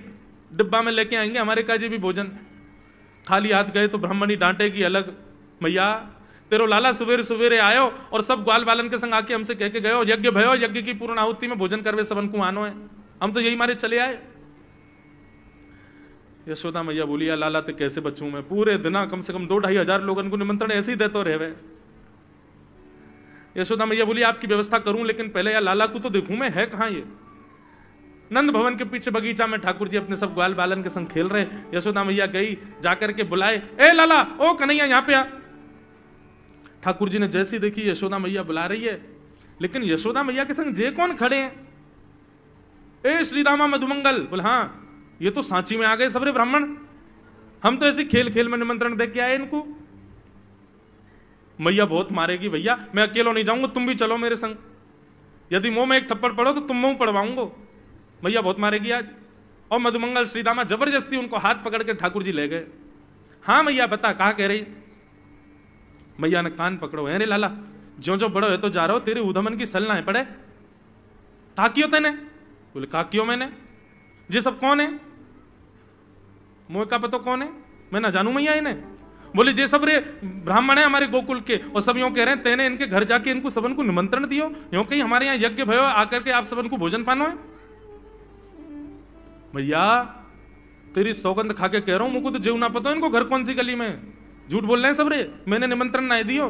Speaker 1: डिब्बा में लेके आएंगे हमारे काजी भी भोजन। खाली हाथ गए तो ब्राह्मणी डांटेगी अलग। मैया तेरो लाला सवेरे सवेरे आयो और सब ग्वाल बालन के संग आके हमसे कह के गयो यज्ञ भयो, यज्ञ की पूर्ण आहुति में भोजन करवे सबन को आनो है, हम तो यही मारे चले आए। यशोदा मैया बोली लाला ते कैसे बचूं मैं, पूरे दिन कम से कम 2-2.5 हजार लोगों को निमंत्रण ऐसे ही देते रहे। यशोदा मैया बोली आपकी व्यवस्था करूं, लेकिन पहले यार लाला को तो देखूं मैं, है कहां ये? नंद भवन के पीछे बगीचा में ठाकुर जी अपने सब ग्वाल बालन के संग खेल रहे। यशोदा मैया गई, जाकर के बुलाए, ए लाला, ओ कन्हैया यहाँ पे आ। ठाकुर जी ने जैसी देखी यशोदा मैया बुला रही है, लेकिन यशोदा मैया के संग जे कौन खड़े हैं? ए श्रीदामा मधुमंगल। बोले हाँ ये तो सांची में आ गए सबरे ब्राह्मण, हम तो ऐसे खेल खेल में निमंत्रण दे के आए इनको। मैया बहुत मारेगी भैया, मैं अकेला नहीं जाऊंगा, तुम भी चलो मेरे संग, यदि मुंह में एक थप्पड़ पड़ो तो तुम मुंह पड़वाऊंगा। मैया बहुत मारेगी आज। और मधुमंगल श्रीदामा जबरदस्ती उनको हाथ पकड़ के ठाकुर जी ले गए। हाँ मैया बता कहा कह रही? मैया ने कान पकड़ो, अरे लाला जो जो बड़ो है तो जा रहा हो, तेरे उधमन की सल ना है पड़े, काकियो तेने? बोले काकियो मैंने, ये सब कौन है? मुझे का पता कौन है, मैं ना जानू मैया इन्हें। बोले जे सब रे ब्राह्मण है हमारे गोकुल के, और सब यूं कह रहे हैं तेने इनके घर जाके इनको सबन को निमंत्रण दियो, यूं कहीं हमारे यहाँ यज्ञ भयो, आकर के आप सबन को भोजन पानो है। भैया तेरी सौगंध खा के कह रहा हूं, मुझको तो जीव ना पता इनको घर कौन सी गली में, झूठ बोल रहे हैं सब रे, मैंने निमंत्रण ना दियो।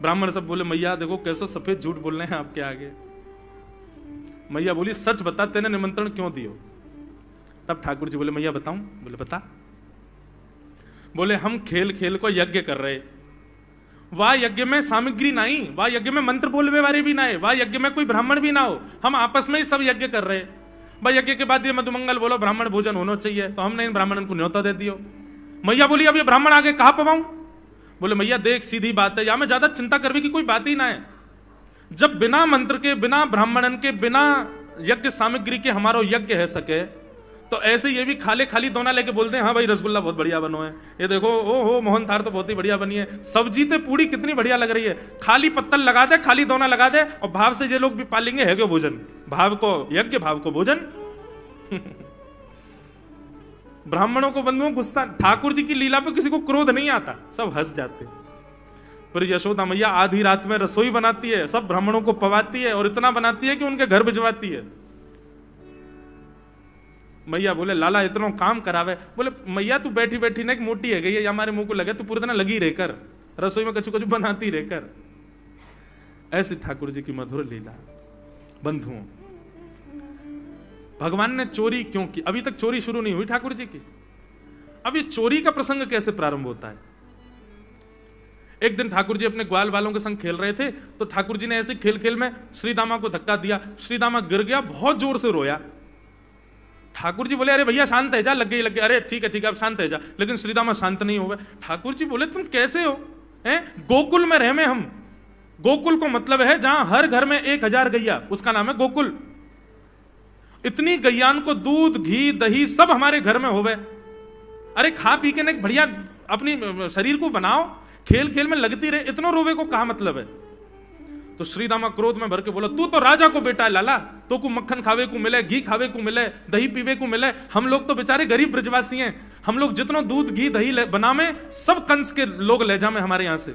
Speaker 1: ब्राह्मण सब बोले मैया देखो कैसे सफेद झूठ बोल रहे हैं आपके आगे। मैया बोली सच बता तेने निमंत्रण क्यों दियो? तब ठाकुर जी बोले मैया बताऊं? बोले बता। बोले हम खेल खेल को यज्ञ कर रहे, वाह यज्ञ में सामग्री नहीं, वाह यज्ञ में मंत्र बोलने वाले भी ना है, वाह यज्ञ में कोई ब्राह्मण भी ना हो, हम आपस में ही सब यज्ञ कर रहे। भाई यज्ञ के बाद ये मधुमंगल बोलो ब्राह्मण भोजन होना चाहिए, तो हमने इन ब्राह्मणों को न्योता दे दियो। मैया बोली अब ये ब्राह्मण आगे कहां पवाऊं? बोले मैया देख सीधी बात है, यहां में ज्यादा चिंता करने की कोई बात ही ना है। जब बिना मंत्र के, बिना ब्राह्मणन के, बिना यज्ञ सामग्री के हमारा यज्ञ है सके, तो ऐसे ये भी खाली दोना लेके बोलते हैं हाँ भाई रसगुल्ला बहुत बढ़िया बनो है, ये देखो ओ हो मोहन थार तो बहुत ही बढ़िया बनी है, सब्जी तो पूरी कितनी बढ़िया लग रही है, खाली पत्तल लगा दे, खाली दोना लगा दे, और भाव से ये लोग भी पालेंगे है क्यों भोजन, भाव को यज्ञ भाव को भोजन। ब्राह्मणों को बंधुओं गुस्सा, ठाकुर जी की लीला पे किसी को क्रोध नहीं आता, सब हंस जाते। पर यशोदा मैया आधी रात में रसोई बनाती है, सब ब्राह्मणों को पवाती है, और इतना बनाती है कि उनके घर भिजवाती है। मैया बोले लाला इतना काम करावे। बोले मैया तू बैठी बैठी ना मोटी है गई है, हमारे मुंह को लगे, तू पूरे दिन लगी रहकर रसोई में कछु कछु बनाती रहकर। ऐसी ठाकुर जी की मधुर लीला। बंधुओं भगवान ने चोरी क्यों की? अभी तक चोरी शुरू नहीं हुई ठाकुर जी की। अब ये चोरी का प्रसंग कैसे प्रारंभ होता है? एक दिन ठाकुर जी अपने ग्वाल वालों के संग खेल रहे थे, तो ठाकुर जी ने ऐसे खेल खेल में श्रीदामा को धक्का दिया, श्रीदामा गिर गया, बहुत जोर से रोया। ठाकुर जी बोले अरे भैया शांत है जा, लग गई, अरे ठीक है अब शांत है जा। लेकिन श्रीदामा शांत नहीं हुए। ठाकुर जी बोले तुम कैसे हो, हैं? गोकुल में रहे में हम। गोकुल को मतलब है जहां हर घर में 1000 गैया, उसका नाम है गोकुल। इतनी गैयान को दूध घी दही सब हमारे घर में होवे। अरे खा पी के न बढ़िया अपनी शरीर को बनाओ, खेल खेल में लगती रहे, इतना रोवे को कहा मतलब है। तो श्रीदामा क्रोध में भर के बोला तू तो राजा को बेटा है लाला, तो को मक्खन खावे को मिले, घी खावे को मिले, दही पीवे को मिले। हम लोग तो बेचारे गरीब ब्रजवासी हैं, हम लोग जितना दूध घी दही बनावे सब कंस के लोग ले जामे हमारे यहां से।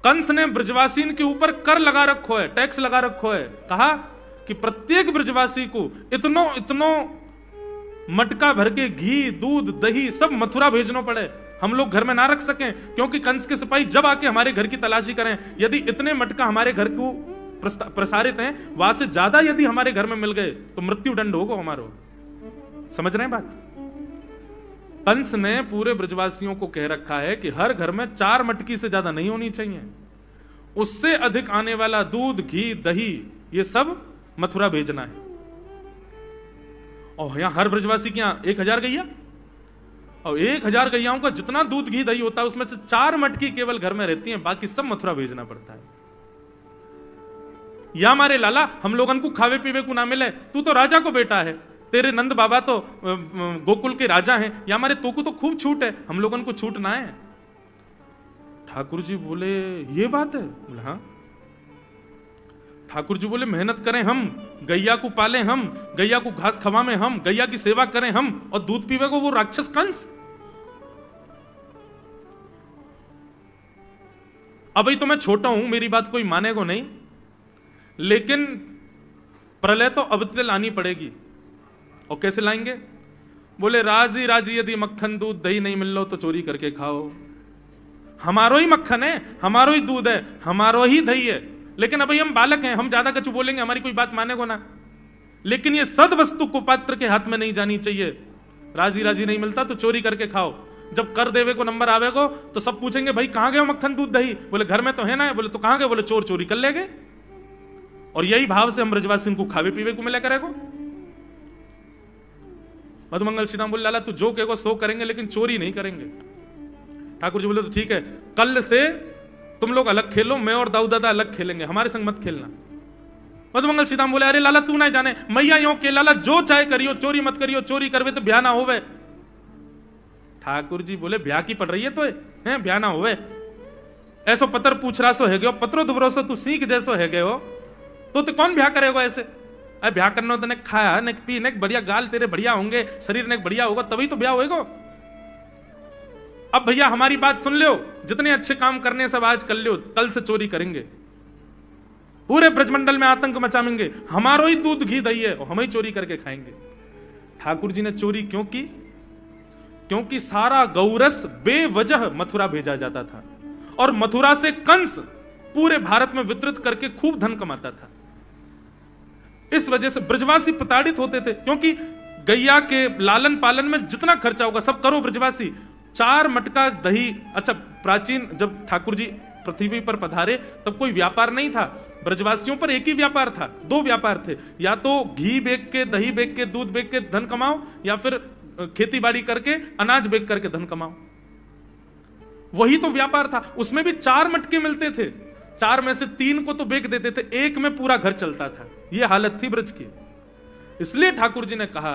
Speaker 1: कंस ने ब्रजवासीन के ऊपर कर लगा रखो है, टैक्स लगा रखो है। कहा कि प्रत्येक ब्रजवासी को इतनो मटका भर के घी दूध दही सब मथुरा भेजना पड़े, हम लोग घर में ना रख सकें, क्योंकि कंस के सिपाही जब आके हमारे घर की तलाशी करें, यदि इतने मटका हमारे घर को प्रसारित हैं, वहां से ज्यादा यदि हमारे घर में मिल गए तो मृत्यु दंड होगा हमारा। समझ रहे हैं बात? कंस ने पूरे ब्रजवासियों को कह रखा है कि हर घर में 4 मटकी से ज्यादा नहीं होनी चाहिए, उससे अधिक आने वाला दूध घी दही ये सब मथुरा भेजना है। और यहां हर ब्रजवासी के यहां 1000 गैया, और 1000 गैयाओं का जितना दूध घी दही होता है उसमें से 4 मटकी केवल घर में रहती हैं, बाकी सब मथुरा भेजना पड़ता है। या हमारे लाला हम लोगन को खावे पीवे को ना मिले, तू तो राजा को बेटा है, तेरे नंद बाबा तो गोकुल के राजा हैं, या हमारे तो को तो खूब छूट है, हम लोगन को छूट ना है। ठाकुर जी बोले ये बात है? बोले हाँ। ठाकुर जी बोले मेहनत करें हम, गैया को पालें हम, गैया को घास खवाएं हम, गैया की सेवा करें हम, और दूध पीवे को वो राक्षस कंस। अभी तो मैं छोटा हूं, मेरी बात कोई मानेगा नहीं, लेकिन प्रलय तो अब तक लानी पड़ेगी। और कैसे लाएंगे? बोले राजी राजी यदि मक्खन दूध दही नहीं मिल लो तो चोरी करके खाओ। हमारो ही मक्खन है, हमारो ही दूध है, हमारो ही दही है, लेकिन अभी हम बालक हैं, हम ज्यादा कछु बोलेंगे हमारी कोई बात मानेगो ना। लेकिन ये सद वस्तु कुपात्र के हाथ में नहीं जानी चाहिए। राजी राजी नहीं मिलता तो चोरी करके खाओ। जब कर देवे को नंबर आवेगो तो सब पूछेंगे भाई कहां गए मक्खन दूध दही? बोले घर में तो है ना। बोले तो कहां गए? बोले चोर चोरी कर ले गए। और यही भाव से हम ब्रजवासी को खावे पीवे को मिला करेगो। मधुमंगल श्रीराम बोले लाला तू जो कहेगो सो करेंगे, लेकिन चोरी नहीं करेंगे। ठाकुर जी बोले तो ठीक है, कल से तुम लोग अलग खेलो, मैं और दाऊ दादा अलग खेलेंगे, हमारे संग मत खेलना। मधुमंगल सीताराम बोले अरे लाला तू ना जाने, मैया यो के लाला जो चाहे करियो, चोरी मत करियो, चोरी करवे तो ब्याह ना होवे। ठाकुर जी बोले ब्याह की पड़ रही है तो है ब्याह ना होवे। ऐसो पत्र पूछ रहा सो है गयो, पत्रो दुबरो सो तू सीख जैसो है गयो, तो कौन ब्याह करेगा ऐसे? अरे ब्याह करना तो ने खाया ने पी ने बढ़िया गाल तेरे बढ़िया होंगे, शरीर ने बढ़िया होगा तभी तो ब्याह होएगा। अब भैया हमारी बात सुन लो, जितने अच्छे काम करने सब आज कर लो, कल से चोरी करेंगे, पूरे ब्रजमंडल में आतंक मचाएंगे, हमारो ही दूध घी दही है और हम ही चोरी करके खाएंगे। ठाकुर जी ने चोरी क्यों की? क्योंकि सारा गौरस बेवजह मथुरा भेजा जाता था और मथुरा से कंस पूरे भारत में वितरित करके खूब धन कमाता था। इस वजह से ब्रजवासी प्रताड़ित होते थे, क्योंकि गैया के लालन पालन में जितना खर्चा होगा सब करो ब्रजवासी। 4 मटका दही। अच्छा, प्राचीन जब ठाकुर जी पृथ्वी पर पधारे तब कोई व्यापार नहीं था, ब्रजवासियों पर एक ही व्यापार था, 2 व्यापार थे, या तो घी बेच के दही बेच के दूध बेच के धन कमाओ, या फिर खेती बाड़ी करके अनाज बेच करके धन कमाओ। वही तो व्यापार था। उसमें भी 4 मटके मिलते थे, 4 में से 3 को तो बेच देते थे, 1 में पूरा घर चलता था। यह हालत थी ब्रज की। इसलिए ठाकुर जी ने कहा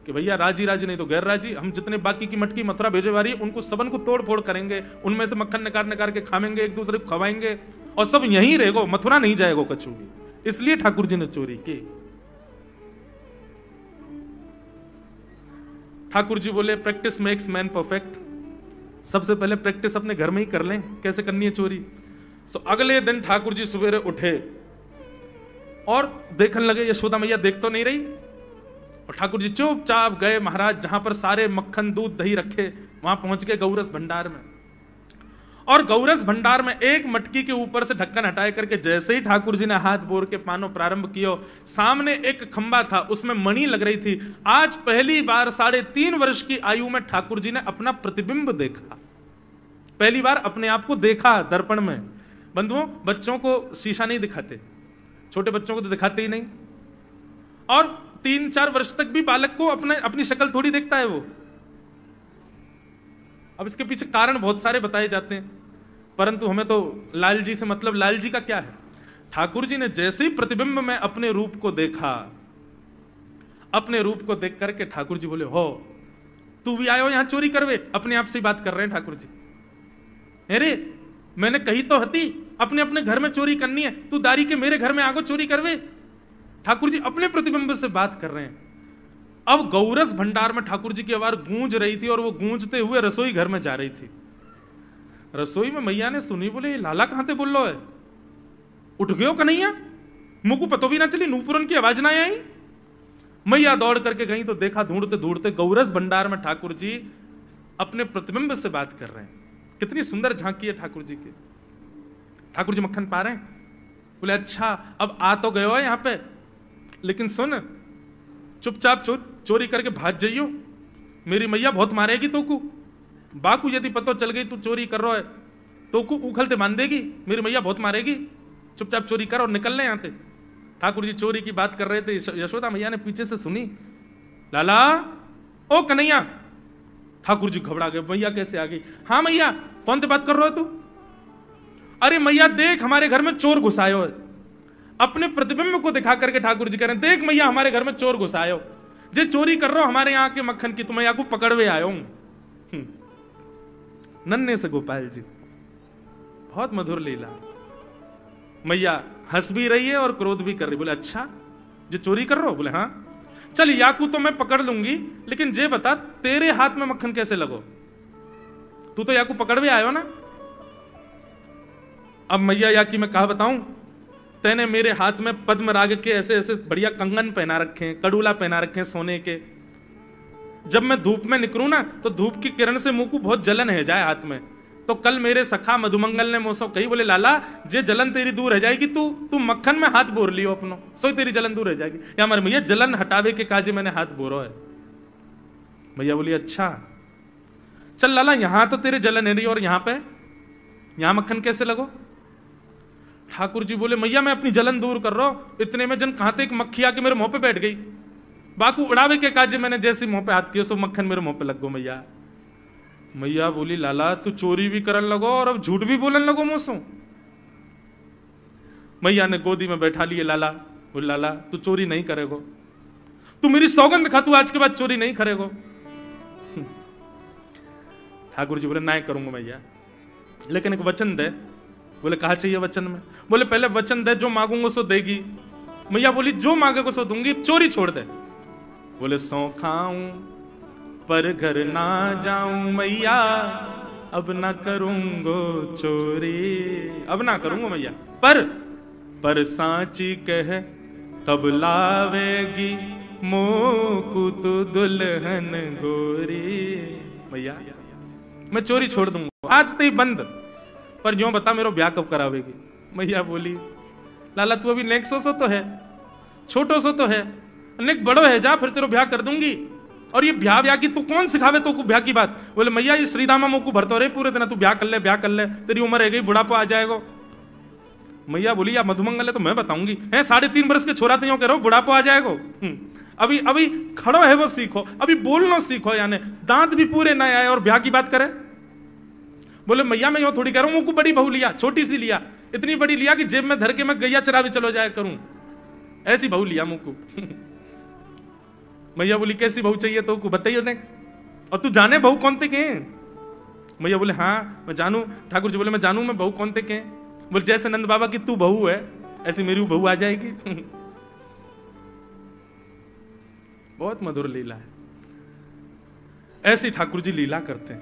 Speaker 1: कि भैया राजी राजी नहीं तो गैर राजी, हम जितने बाकी की मटकी मथुरा भेजे वाली उनको सबन को तोड़ फोड़ करेंगे, उनमें से मक्खन निकाल के खाएंगे, एक दूसरे को खवाएंगे और सब यहीं रहेगो, मथुरा नहीं जाएगो कछु भी। इसलिए ठाकुर जी ने चोरी की। ठाकुर जी बोले प्रैक्टिस मेक्स मैन परफेक्ट। सबसे पहले प्रैक्टिस अपने घर में ही कर लें कैसे करनी है चोरी। सो अगले दिन ठाकुर जी सवेरे उठे और देखने लगे यशोदा मैया देख तो नहीं रही, और ठाकुर जी चुपचाप गए महाराज जहां पर सारे मक्खन दूध दही रखे, वहां पहुंच गए गौरस भंडार में। और गौरस भंडार में एक मटकी के ऊपर से ढक्कन हटाए करके जैसे ही ठाकुर जी ने हाथ बोर के पानो प्रारंभ किया, सामने एक खंबा था, उसमें मणि लग रही थी। आज पहली बार 3.5 वर्ष की आयु में ठाकुर जी ने अपना प्रतिबिंब देखा, पहली बार अपने आप को देखा दर्पण में। बंधुओं, बच्चों को शीशा नहीं दिखाते, छोटे बच्चों को तो दिखाते ही नहीं। और 3-4 वर्ष तक भी बालक को अपनी शक्ल थोड़ी देखता है वो। अब इसके पीछे कारण बहुत सारे बताए जाते हैं, परंतु हमें तो लाल जी से मतलब, लाल जी का क्या है? ठाकुर जी ने जैसे ही प्रतिबिंब में अपने रूप को देखा, अपने रूप को देख करके ठाकुर जी बोले, हो तू भी आयो यहां चोरी करवे? अपने आप से ही बात कर रहे हैं ठाकुर जी। अरे मैंने कही तो हती अपने अपने घर में चोरी करनी है, तू दारी के मेरे घर में आगो चोरी करवे? ठाकुर जी अपने प्रतिबिंब से बात कर रहे हैं। अब गौरस भंडार में ठाकुर जी की आवाज गूंज रही थी और वो गूंजते हुए रसोई घर में जा रही थी। रसोई में मैया ने सुनी, बोले लाला कहां ते बोल लो है? उठ गयो कन्हैया? मुंह को पतो भी ना चली, नूपुरन की आवाज ना आई। मैया दौड़ करके गई तो देखा ढूंढते ढूंढते गौरस भंडार में ठाकुर जी अपने प्रतिबिंब से बात कर रहे हैं। कितनी सुंदर झांकी है ठाकुर जी की। ठाकुर जी मक्खन पा रहे हैं। बोले अच्छा अब आ तो गए हो यहां पे, लेकिन सुन चुपचाप चोरी करके भाग जाइयो, मेरी मैया बहुत मारेगी तो को। बाकू यदि पतो चल गई तू चोरी कर रहा है तो को उखलते बांध देगी, मेरी मैया बहुत मारेगी। चुपचाप चोरी कर और निकल ले यहां से। ठाकुर जी चोरी की बात कर रहे थे, यशोदा मैया ने पीछे से सुनी, लाला ओ कन्हैया। ठाकुर जी घबरा गए, मैया कैसे आ गई? हाँ मैया, कौन से बात कर रहे हो तू? अरे मैया देख हमारे घर में चोर घुसायो। अपने प्रतिबिंब को दिखा करके ठाकुर जी कह रहे हैं, देख मैया हमारे घर में चोर घुसायो, जे चोरी कर रहा हो हमारे यहाँ के मक्खन की, तुम्हें को पकड़वे आयो हूं। नन्हे से गोपाल जी, बहुत मधुर लीला। मैया हंस भी रही है और क्रोध भी कर रही। बोले अच्छा जो चोरी कर रहे हो? बोले हाँ। चल याकू तो मैं पकड़ लूंगी, लेकिन जे बता तेरे हाथ में मक्खन कैसे लगो? तू तो याकू पकड़ भी आयो ना। अब मैया याकी मैं कहा बताऊं, तेने मेरे हाथ में पद्मराग के ऐसे ऐसे बढ़िया कंगन पहना रखे हैं, कड़ूला पहना रखे हैं सोने के। जब मैं धूप में निकलूं ना तो धूप की किरण से मुंह को बहुत जलन है जाए हाथ में। तो कल मेरे सखा मधुमंगल ने मुझसे कही, बोले लाला जे जलन तेरी दूर रह जाएगी, तू मक्खन में हाथ बोर लियो अपनो, सो तेरी जलन दूर रह जाएगी। या हमारे भैया जलन हटावे के काजे मैंने हाथ बोरो है। भैया बोली अच्छा चल लाला, यहां तो तेरे जलन है रही और यहां मक्खन कैसे लगो? ठाकुर जी बोले मैया मैं अपनी जलन दूर कर रहा हूं। इतने में जन कहां एक मक्खी आके मेरे मुंह पे बैठ गई। बाकू उड़ावे के काजे मैंने जैसे मुंह पे हाथ किया सो मक्खन मेरे मुंह पे लग गो। मैया बोली लाला तू चोरी भी करन लगो और अब झूठ भी बोलन लगो मुझसे। मैया ने गोदी में बैठा लिए लाला। बोले लाला तू चोरी नहीं करेगो, तू मेरी सौगंध खा, तू आज के बाद चोरी नहीं करेगो। ठाकुर जी बोले नहीं करूंगा मैया, लेकिन एक वचन दे। बोले कहा चाहिए वचन में? बोले पहले वचन दे, जो मांगूंगा सो देगी। मैया बोली जो मांगेगा सो दूंगी, चोरी छोड़ दे। बोले सौ खाऊं पर घर ना जाऊं मैया, अब ना करूंगो चोरी। अब ना करूंगा मैया, पर सांची कह कब लावेगी मोकू तू दुल्हन गोरी। मैया मैं चोरी छोड़ दूंगा, आज तो ही बंद, पर जो बता मेरा ब्याह कब करावेगी? मैया बोली लाला तू अभी नेक सो तो है, छोटो सो तो है, नेक बड़ो है, जा फिर तेरा ब्याह कर दूंगी। और ये ब्याह की तू कौन सिखावे तो ब्याह की बात? बोले मैया ये श्रीधामा मुझको भरतो रहे पूरे दिन, तू ब्याह कर ले, तेरी उम्र है गई, बुढ़ापा आ जाएगा। मैया बोली या मधुमंगल है तो मैं बताऊंगी, है 3.5 वर्ष के छोरा तो कह रहा बुढ़ापा आ जाएगा। अभी खड़ो है वो सीखो, अभी बोलना सीखो, यानी दांत भी पूरे ना आए और ब्याह की बात करे। बोले मैया मैं यो थोड़ी कह रहा हूं, मुझको बड़ी बहू लिया, छोटी सी लिया, इतनी बड़ी लिया कि जेब में धर के मैं गैया चरावे चलो जाए करूं, ऐसी बहू लिया मुझको। मैया बोली कैसी बहू चाहिए तो बताइए ने, और तू जाने बहू कौन थे के? मैया बोले हाँ मैं जानू। ठाकुर जी बोले मैं जानू मैं बहू कौन थे के? बोले जैसे नंद बाबा की तू बहू है ऐसी मेरी बहू आ जाएगी। बहुत मधुर लीला है, ऐसी ठाकुर जी लीला करते हैं।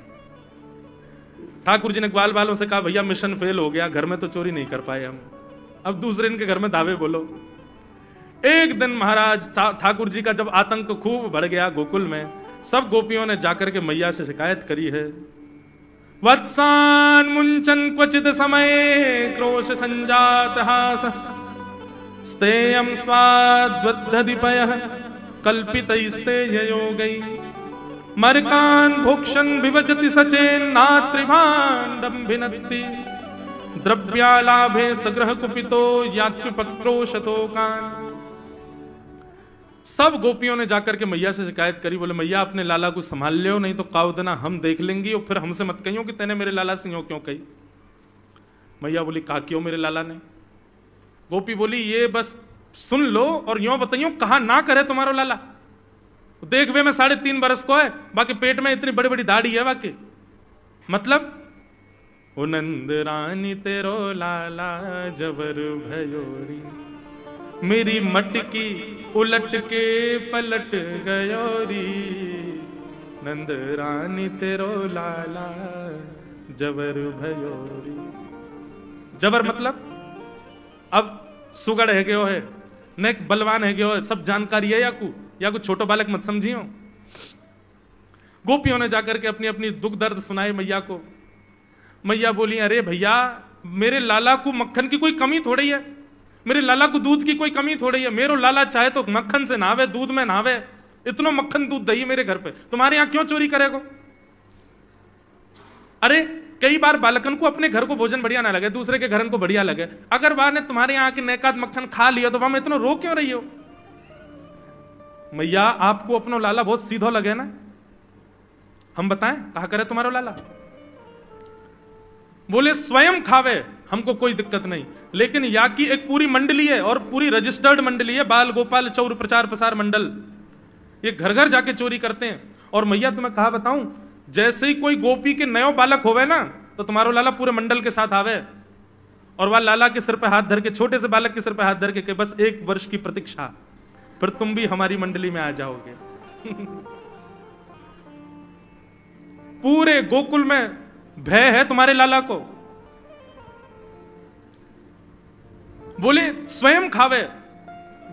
Speaker 1: ठाकुर जी ने ग्वाल वालों से कहा भैया मिशन फेल हो गया, घर में तो चोरी नहीं कर पाए हम, अब दूसरे इनके घर में दावे बोलो। एक दिन महाराज ठाकुर जी का जब आतंक खूब बढ़ गया गोकुल में, सब गोपियों ने जाकर के मैया से शिकायत करी है। वत्सान मुंचन क्वचित समय क्रोश संजात हास, स्तेयम स्वाद्वद्धदिपयः कल्पितैस्तेययोगै, मरकान भोक्षण विवजति सचेन नात्रिभाण्डं भिनत्ति, द्रव्यालाभे सग्रह कुपितो यात्युपक्रोशतोकान्। सब गोपियों ने जाकर के मैया से शिकायत करी, बोले मैया अपने लाला को संभाल लियो, नहीं तो काउदना हम देख लेंगे और फिर हमसे मत कहियो कि तेने मेरे लाला से यूं क्यों कही। मैया बोली कहा क्यों मेरे लाला ने? गोपी बोली ये बस सुन लो और यूं बताइयो कहा ना करे तुम्हारो लाला। देख वे मैं 3.5 बरस को है, बाकी पेट में इतनी बड़ी बड़ी दाढ़ी है बाकी। मतलब ओ नंद रानी तेरो लाला जबर भयोरी, मेरी मटकी उलट के पलट गयोरी, नंद रानी तेरो लाला जबर भयोरी। जबर मतलब अब सुगड़ है गयो है, नेक बलवान है गयो है, सब जानकारी है या कुछ छोटो बालक मत समझियो। गोपियों ने जाकर के अपनी अपनी दुख दर्द सुनाए मैया को। मैया बोली अरे भैया मेरे लाला को मक्खन की कोई कमी थोड़ी है, मेरे लाला को दूध की कोई कमी थोड़ी है। मेरो लाला चाहे तो मक्खन से नहावे, दूध में नहावे, इतना मक्खन दूध दही मेरे घर पे, तुम्हारे यहां क्यों चोरी करेगो? अरे कई बार बालकन को अपने घर को भोजन बढ़िया ना लगे, दूसरे के घर को बढ़िया लगे, अगर बार ने तुम्हारे यहाँ के नेकाद मक्खन खा लिया तो वहां इतना रो क्यों रही हो? मैया आपको अपनो लाला बहुत सीधो लगे ना, हम बताएं कहा करे तुम्हारा लाला? बोले स्वयं खावे हमको कोई दिक्कत नहीं, लेकिन या की एक पूरी मंडली है और पूरी रजिस्टर्ड मंडली है, बाल गोपाल चौर प्रचार प्रसार मंडल, ये घर घर जाके चोरी करते हैं। और मैया तुम्हें कहा बताऊं, जैसे ही कोई गोपी के नयो बालक होवे ना तो तुम्हारो लाला पूरे मंडल के साथ आवे और वह लाला के सिर पे हाथ धर के, छोटे से बालक के सिर पे हाथ धर के बस 1 वर्ष की प्रतीक्षा, फिर तुम भी हमारी मंडली में आ जाओगे। पूरे गोकुल में भय है तुम्हारे लाला को। बोले स्वयं खावे,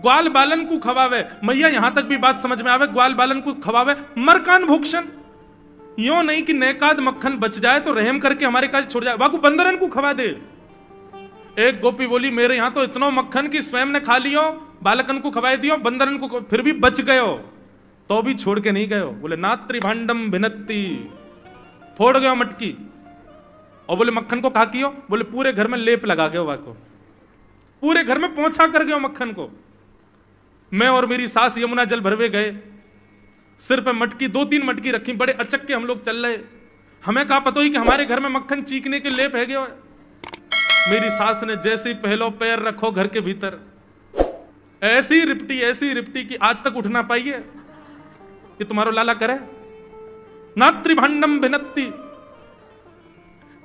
Speaker 1: ग्वाल बालन को खवावे। मैया यहां तक भी बात समझ में आवे, ग्वाल बालन को खवावे, मरकान भूक्षण, यो नहीं कि नेकाद मक्खन बच जाए तो रहम करके हमारे काज छोड़ जाए, वाकू बंदरन को खवा दे। एक गोपी बोली मेरे यहां तो इतना मक्खन कि स्वयं ने खा लियो, बालकन को खवाए दियो, बंदरन को फिर भी बच गयो तो भी छोड़ के नहीं गयो। बोले नात्री भांडम भिनत्ती, फोड़ गयो मटकी। और बोले मक्खन को कहा कियो? बोले पूरे घर में लेप लगा गयो, वाको पूरे घर में पोंछा कर गयो मक्खन को। मैं और मेरी सास यमुना जल भरवे गए, सिर पे मटकी 2-3 मटकी रखी, बड़े अचक्के हम लोग चल रहे, हमें कहा पता ही कि हमारे घर में मक्खन चीकने के लेप है गयो। मेरी सास ने जैसे ही पहलो पैर रखो घर के भीतर, ऐसी रिपटी कि आज तक उठ ना पाई है। ये तुम्हारो लाला करे? नात्रिभांडम भिनत्ती।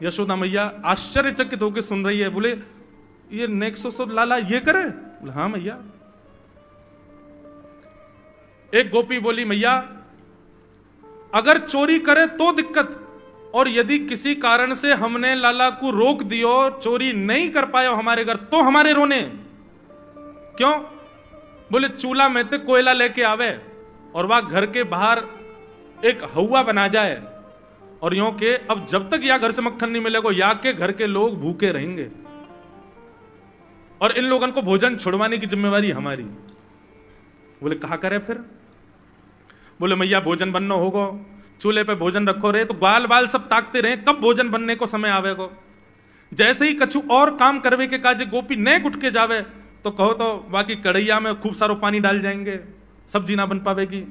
Speaker 1: यशोदा मैया आश्चर्यचकित होकर सुन रही है। बोले ये नेक्सो लाला ये करे? बोले हाँ मैया। एक गोपी बोली मैया अगर चोरी करे तो दिक्कत, और यदि किसी कारण से हमने लाला को रोक दियो, चोरी नहीं कर पायो हमारे घर, तो हमारे रोने क्यों? बोले चूल्हा में ते कोयला लेके आवे और वह घर के बाहर एक हवा बना जाए, और यूं के अब जब तक या घर से मक्खन नहीं मिलेगा या के घर के लोग भूखे रहेंगे, और इन लोगों को भोजन छुड़वाने की जिम्मेवारी हमारी। बोले कहा करे फिर? बोले मैया भोजन बनना होगा, चूल्हे पे भोजन रखो रहे तो बाल बाल सब ताकते रहे कब भोजन बनने को समय आवेगो। जैसे ही कछु और काम करवे के काजे गोपी नेक उठ के जावे तो कहो तो बाकी कढ़ैया में खूब सारो पानी डाल जाएंगे, सब्जी ना बन पावेगी,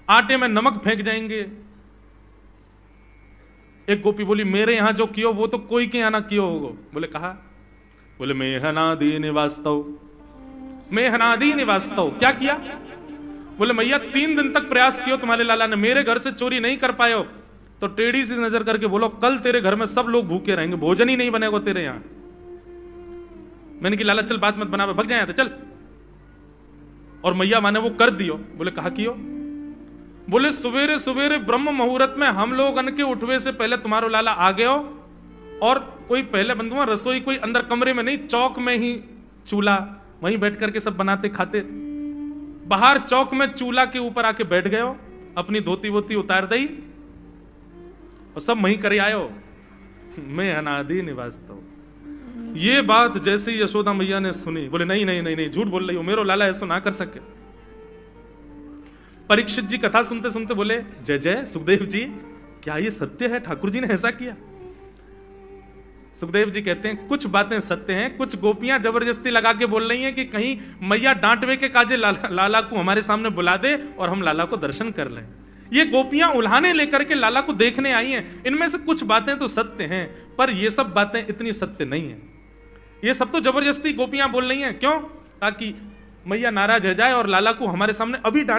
Speaker 1: आटे में नमक फेंक जाएंगे। एक गोपी बोली मेरे यहां जो कियो वो तो कोई के यहां ना कियो होगो। बोले कहा? बोले मेहनादी निवास्तव, मेहनादी निवास्तव। क्या किया? बोले मैया 3 दिन तक प्रयास कियो तुम्हारे लाला ने, मेरे घर से चोरी नहीं कर पायो, तो टेढ़ी सी नजर करके बोलो कल तेरे घर में सब लोग भूखे रहेंगे, भोजन ही नहीं बनेगा तेरे यहां। मैंने कि लाला चल बात मत बना, भग जाए चल। और मैया माने वो कर दियो। बोले कहा कियो? बोले सवेरे सवेरे ब्रह्म मुहूर्त में हम लोग के उठवे से पहले तुम्हारो लाला आ गयो, और कोई पहले बंधुआ रसोई कोई अंदर कमरे में नहीं, चौक में ही चूल्हा, वहीं बैठ करके सब बनाते खाते। बाहर चौक में चूल्हा के ऊपर आके बैठ गयो, अपनी धोती वोती उतार दई और सब वहीं कर आयो। मैं अनादि निवास्तव। ये बात जैसे यशोदा मैया ने सुनी, बोले नहीं नहीं नहीं नहीं झूठ बोल रही हो, मेरो लाला ऐसा ना कर सके। परीक्षित जी कथा सुनते सुनते बोले जय जय सुखदेव जी, क्या ये सत्य है? ठाकुर जी ने ऐसा किया? सुखदेव जी कहते हैं कुछ बातें सत्य हैं, कुछ गोपियां जबरदस्ती लगा के बोल रही हैं कि कहीं मैया डांटवे के काजे लाला को हमारे सामने बुला दे और हम लाला को दर्शन कर लें। ये गोपियां उल्हाने लेकर के लाला को देखने आई हैं। इनमें से कुछ बातें तो सत्य हैं, पर ये सब बातें इतनी सत्य नहीं है। ये सब तो जबरदस्ती गोपियां बोल रही हैं। क्यों? ताकि मैया नाराज हो जाए और लाला को हमारे सामने अभी डांट